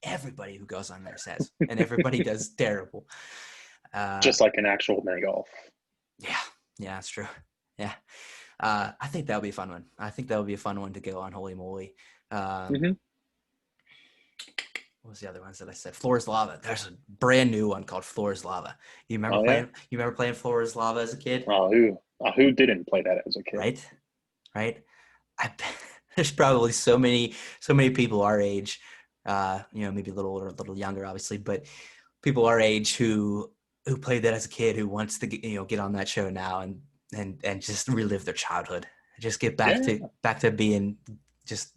everybody who goes on there says, and everybody does terrible. Just like an actual mini golf. Yeah, that's true. Yeah. I think that would be a fun one. I think that would be a fun one to go on. Holy moly. Mm-hmm. What was the other ones that I said? Floor is Lava. There's a brand new one called Floor is Lava. You remember Oh playing? yeah. You remember playing Floor is Lava as a kid? Who didn't play that as a kid? Right. I bet there's probably so many people our age, maybe a little older, a little younger, obviously, but people our age who played that as a kid, who wants to get on that show now and just relive their childhood, just get back to being just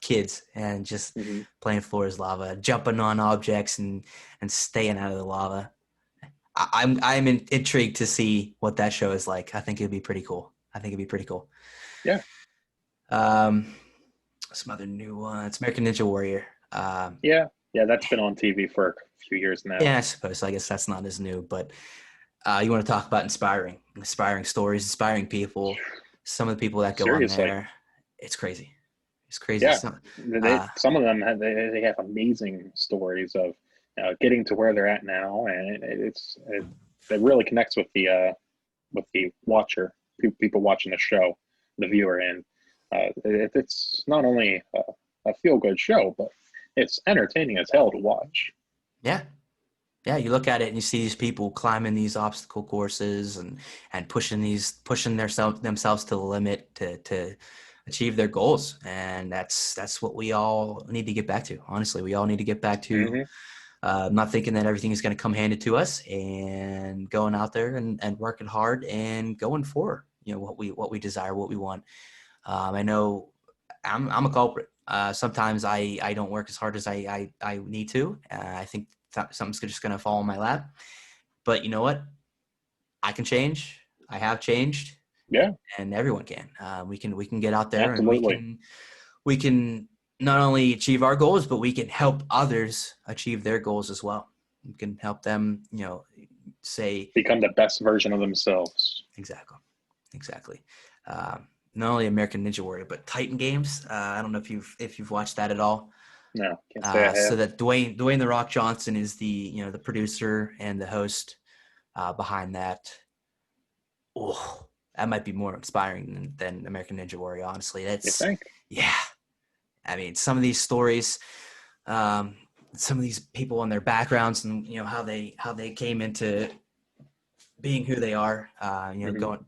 kids and just Mm-hmm. playing Floor is Lava, jumping on objects and staying out of the lava. I'm intrigued to see what that show is like. I think it'd be pretty cool. Yeah. Some other new ones. American Ninja Warrior. Yeah, that's been on TV for a few years now. Yeah, I suppose. I guess that's not as new, but you want to talk about inspiring stories, inspiring people. Some of the people that go Seriously. on there, it's crazy. It's crazy. Yeah, some of them they have amazing stories of getting to where they're at now, and it really connects with the watcher, people watching the show, the viewer, and it's not only a feel good show, but it's entertaining as hell to watch. Yeah. Yeah, you look at it and you see these people climbing these obstacle courses and pushing themselves to the limit to achieve their goals, and that's what we all need to get back to. Honestly, we all need to get back to not thinking that everything is going to come handed to us, and going out there and working hard and going for what we desire, what we want. I know I'm a culprit. Sometimes I don't work as hard as I need to. I think something's just going to fall in my lap. But you know what? I can change. I have changed. Yeah, and everyone can. We can get out there. absolutely. And we can not only achieve our goals, but we can help others achieve their goals as well. We can help them, become the best version of themselves. Exactly. Not only American Ninja Warrior, but Titan Games. I don't know if you've watched that at all. No, can't say I have. So that Dwayne the Rock Johnson is the the producer and the host behind that. Oh, that might be more inspiring than American Ninja Warrior. Honestly, You think? Yeah. I mean, some of these stories, some of these people and their backgrounds, and how they came into being who they are. Going.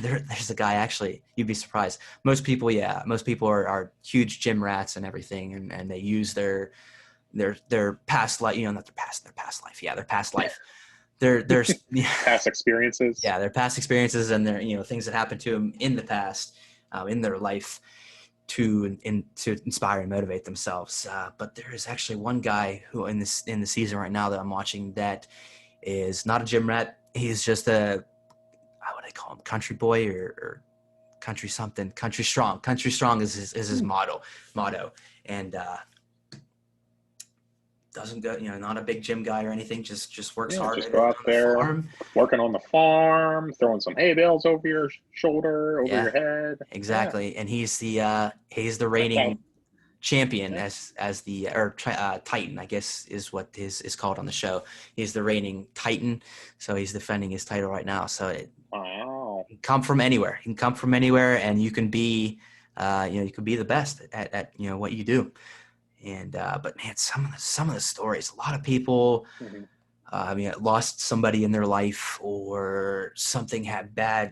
There's a guy, actually, you'd be surprised. Most people are huge gym rats and everything, and they use their past life, not their past life. Yeah, their past life. There's past experiences. Yeah, their past experiences and their things that happened to them in the past, in their life. to inspire and motivate themselves. But there is actually one guy who in the season right now that I'm watching that is not a gym rat. He's just what do I call him, country boy or country something, country strong. Country strong is his motto, and doesn't go, not a big gym guy or anything. Just works hard just at go it out on the there, farm. working on the farm, throwing some hay bales over your shoulder, over your head. Exactly. And he's the reigning champion as the Titan, I guess is what is called on the show. He's the reigning Titan, so he's defending his title right now. So Wow. He can come from anywhere. He can come from anywhere, and you can be, you can be the best at what you do. And but man, some of the stories, a lot of people, lost somebody in their life, or something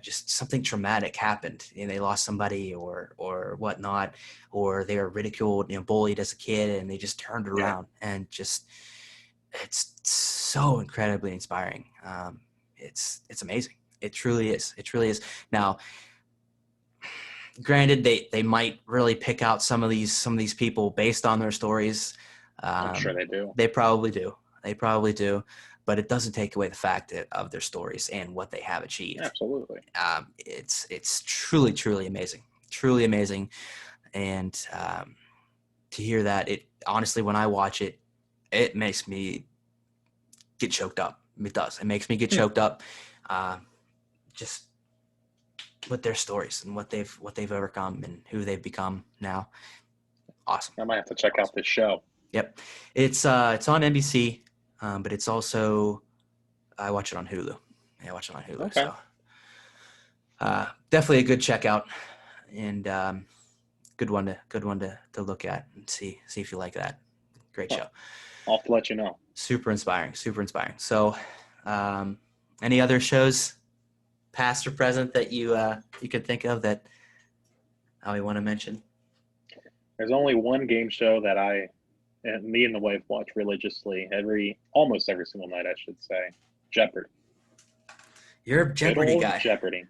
just something traumatic happened, and they lost somebody or whatnot, or they were ridiculed, bullied as a kid, and they just turned around and just, it's so incredibly inspiring. It's amazing. It truly is. It truly is. Now, granted, they might really pick out some of these people based on their stories. I'm sure they do. They probably do, but it doesn't take away the fact of their stories and what they have achieved. Absolutely. It's truly amazing, and to hear that, it honestly, when I watch it, it makes me get choked up. It does. It makes me get choked up, just with their stories and what they've overcome and who they've become now. Awesome. I might have to check out this show. Yep. It's on NBC, but it's also, I watch it on Hulu. Yeah, I watch it on Hulu. Okay. So definitely a good checkout, and good one to look at and see if you like that. Great show. I'll have to let you know. Super inspiring. So any other shows, past or present, that you could think of that we want to mention? There's only one game show that me and the wife watch religiously almost every single night, I should say. Jeopardy. You're a Jeopardy guy. Jeopardy.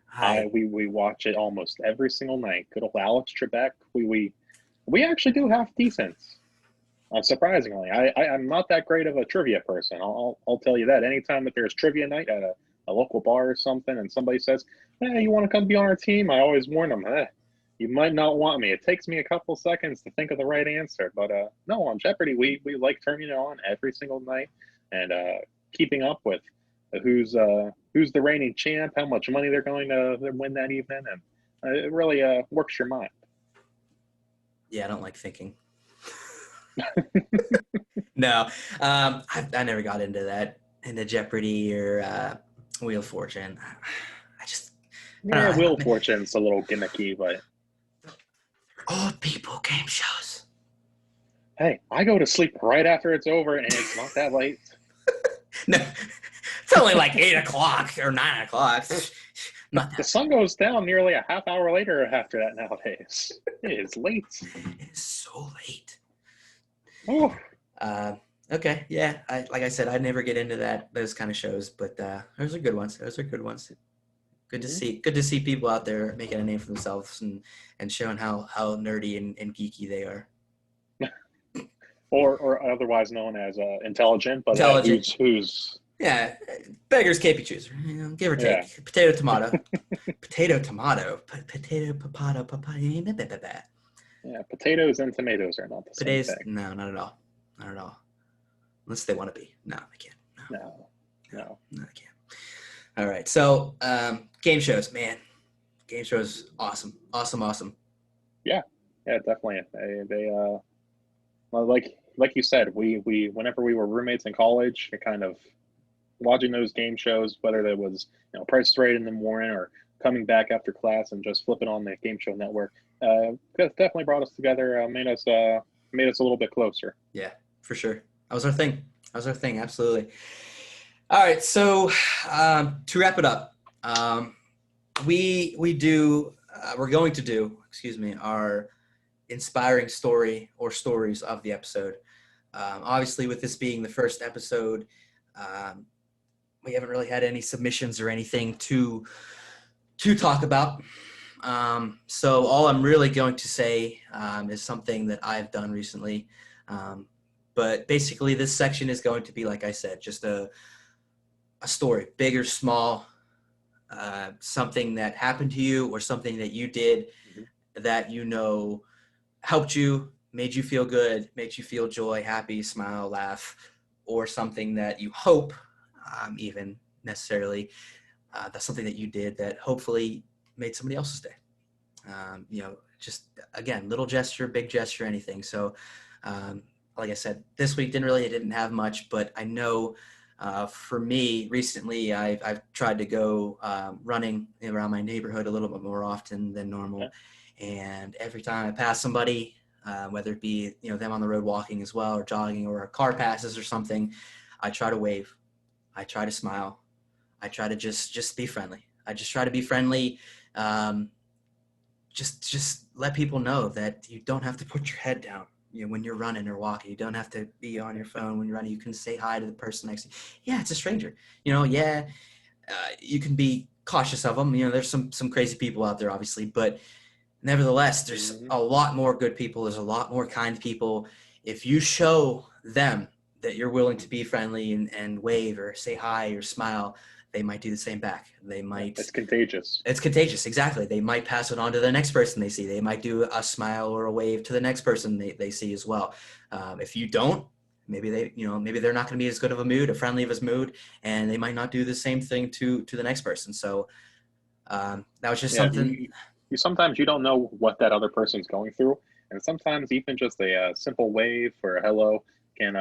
We watch it almost every single night. Good old Alex Trebek. We actually do half decent. Surprisingly, I'm not that great of a trivia person. I'll tell you that. Anytime that there's trivia night at a local bar or something, and somebody says, "Hey, you want to come be on our team?" I always warn them, you might not want me. It takes me a couple seconds to think of the right answer, but no, on Jeopardy, we like turning it on every single night and keeping up with who's the reigning champ, how much money they're going to win that evening, and it really works your mind. Yeah, I don't like thinking. No, I never got into Jeopardy or Wheel of Fortune. Wheel of Fortune's a little gimmicky, but old people game shows. Hey, I go to sleep right after it's over, and it's not that late. No, it's only like 8:00 or 9:00. The sun goes down nearly a half hour later after that nowadays. It is late. It is so late. Oh. Okay, yeah. Like I said, I never get into those kind of shows, but those are good ones. Good to see. Good to see people out there making a name for themselves and showing how nerdy and geeky they are. or otherwise known as intelligent, but intelligent. Who's yeah, beggars can't be choosers. Give or take. Yeah. Potato, tomato. Potato, tomato. Potato, papaya. Yeah, potatoes and tomatoes are not the same thing. No, not at all. Not at all. Unless they want to be. No, they can't. No, they can't. All right. So, game shows, man. Game shows, awesome. Yeah, definitely. They well, like you said, we whenever we were roommates in college, kind of watching those game shows, whether it was Price is Right in the morning or coming back after class and just flipping on the game show network, definitely brought us together. Made us a little bit closer. Yeah, for sure. That was our thing. Absolutely. All right. So to wrap it up, we're going to do, our inspiring story or stories of the episode. Obviously, with this being the first episode, we haven't really had any submissions or anything to talk about. So all I'm really going to say is something that I've done recently. But basically this section is going to be, like I said, just a story, big or small, something that happened to you or something that you did that helped you, made you feel good, made you feel joy, happy, smile, laugh, or something that you hope, even necessarily, that's something that you did that hopefully made somebody else's day. Just again, little gesture, big gesture, anything. So, like I said, this week didn't have much, but I know for me recently, I've tried to go running around my neighborhood a little bit more often than normal. And every time I pass somebody, whether it be them on the road walking as well, or jogging, or a car passes or something, I try to wave, I try to smile, I try to just be friendly. I just try to be friendly. Just let people know that you don't have to put your head down. When you're running or walking, you don't have to be on your phone when you're running. You can say hi to the person next to you. Yeah, it's a stranger. You can be cautious of them. There's some crazy people out there, obviously, but nevertheless, there's a lot more good people. There's a lot more kind people. If you show them that you're willing to be friendly and wave or say hi or smile, they might do the same back. They might. It's contagious. It's contagious, exactly. They might pass it on to the next person they see. They might do a smile or a wave to the next person they see as well. If you don't, maybe they're not going to be as good of a mood, a friendly of a mood, and they might not do the same thing to the next person. So that was just something. Sometimes you don't know what that other person's going through, and sometimes even just a simple wave or a hello can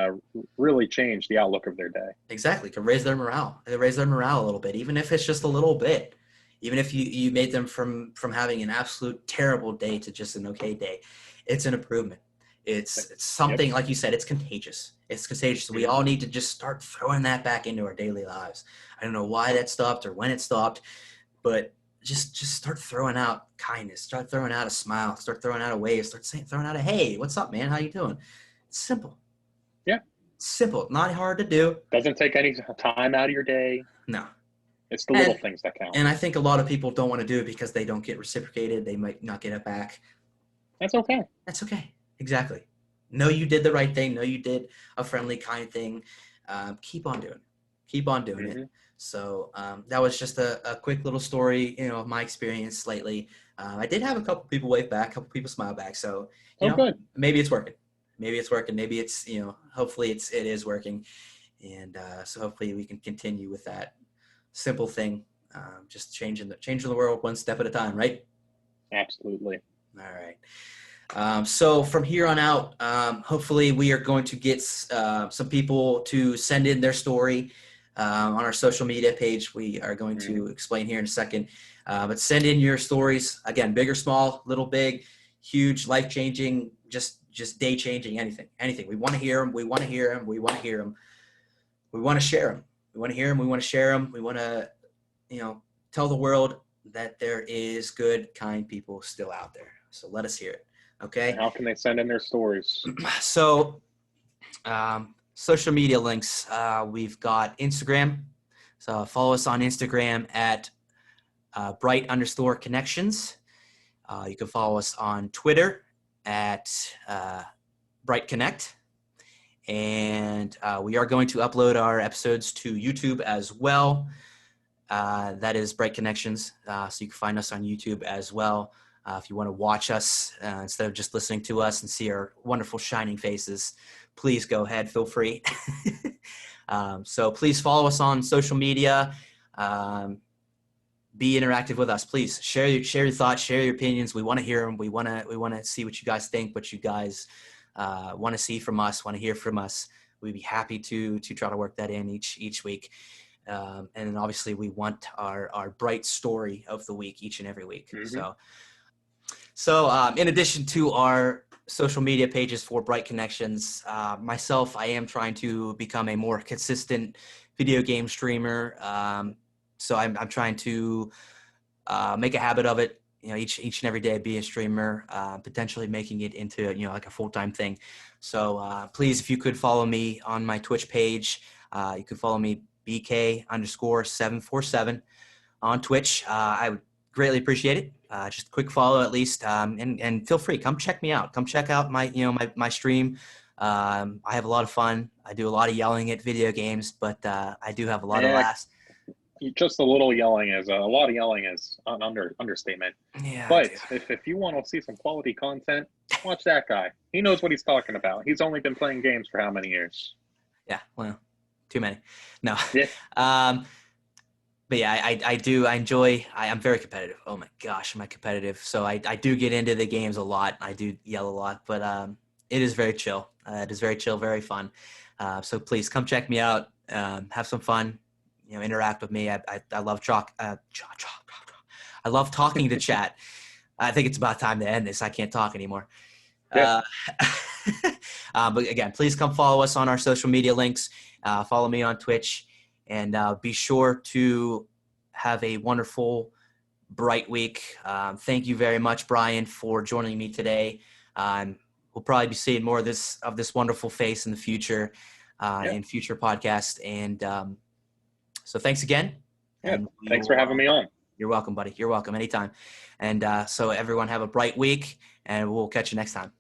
really change the outlook of their day. Exactly, can raise their morale. Raise their morale a little bit, even if it's just a little bit. Even if you made them from having an absolute terrible day to just an okay day, it's an improvement. It's something, like you said, it's contagious. It's contagious. We all need to just start throwing that back into our daily lives. I don't know why that stopped or when it stopped, but just start throwing out kindness, start throwing out a smile, start throwing out a wave, throwing out a hey, what's up, man? How you doing? It's simple. Yeah. Simple, not hard to do. Doesn't take any time out of your day. No. It's the little things that count. And I think a lot of people don't want to do it because they don't get reciprocated. They might not get it back. That's okay. That's okay. Exactly. Know you did the right thing. Know you did a friendly, kind thing. Keep on doing it. Keep on doing it. So that was just a quick little story, of my experience lately. I did have a couple people wave back, a couple people smile back. So, good. Maybe it's working. Maybe it's working. Maybe it's, hopefully it is working. And so hopefully we can continue with that simple thing, just changing the world one step at a time, right? Absolutely. All right. So from here on out, hopefully we are going to get some people to send in their story on our social media page. We are going to explain here in a second, but send in your stories, again, big or small, little, big, huge, life-changing, just day-changing, anything. We want to hear them. We want to hear them. We want to hear them. We want to share them. We want to hear them. We want to share them. We want to, tell the world that there is good, kind people still out there. So let us hear it. Okay. And how can they send in their stories? So, social media links. We've got Instagram. So follow us on Instagram at bright_connections. You can follow us on Twitter at brightconnect. And we are going to upload our episodes to YouTube as well. That is Bright Connections. So you can find us on YouTube as well. If you want to watch us instead of just listening to us and see our wonderful shining faces, please go ahead. Feel free. So please follow us on social media. Be interactive with us. Please share your thoughts, share your opinions. We want to hear them. We want to see what you guys think, what you guys want to see from us, want to hear from us. We'd be happy to try to work that in each week. And then obviously we want our bright story of the week each and every week. So in addition to our social media pages for Bright Connections, myself, I am trying to become a more consistent video game streamer. So I'm trying to make a habit of it, each and every day, be a streamer, potentially making it into, like a full-time thing. So please, if you could follow me on my Twitch page, you could follow me BK_747 on Twitch. I would greatly appreciate it. Just a quick follow at least, and feel free, come check me out. Come check out my stream. I have a lot of fun. I do a lot of yelling at video games, but I do have a lot of Yeah, laughs. just a little yelling is a lot of yelling is an understatement. Yeah, I But do. if you want to see some quality content, watch that guy. He knows what he's talking about. He's only been playing games for how many years? Yeah, well, too many. No. Yeah. But yeah, I do. I enjoy. I'm very competitive. Oh my gosh, am I competitive? So I do get into the games a lot. I do yell a lot, but it is very chill. It is very chill, very fun. So please come check me out. Have some fun. Interact with me. I love I love talking to chat. I think it's about time to end this. I can't talk anymore. Yeah. But again, please come follow us on our social media links. Follow me on Twitch, and be sure to have a wonderful, bright week. Thank you very much, Brian, for joining me today. We'll probably be seeing more of this wonderful face in the future, in future podcasts. And so thanks again. Yeah. And Thanks for having me on. You're welcome, buddy. You're welcome anytime. And so everyone have a bright week, and we'll catch you next time.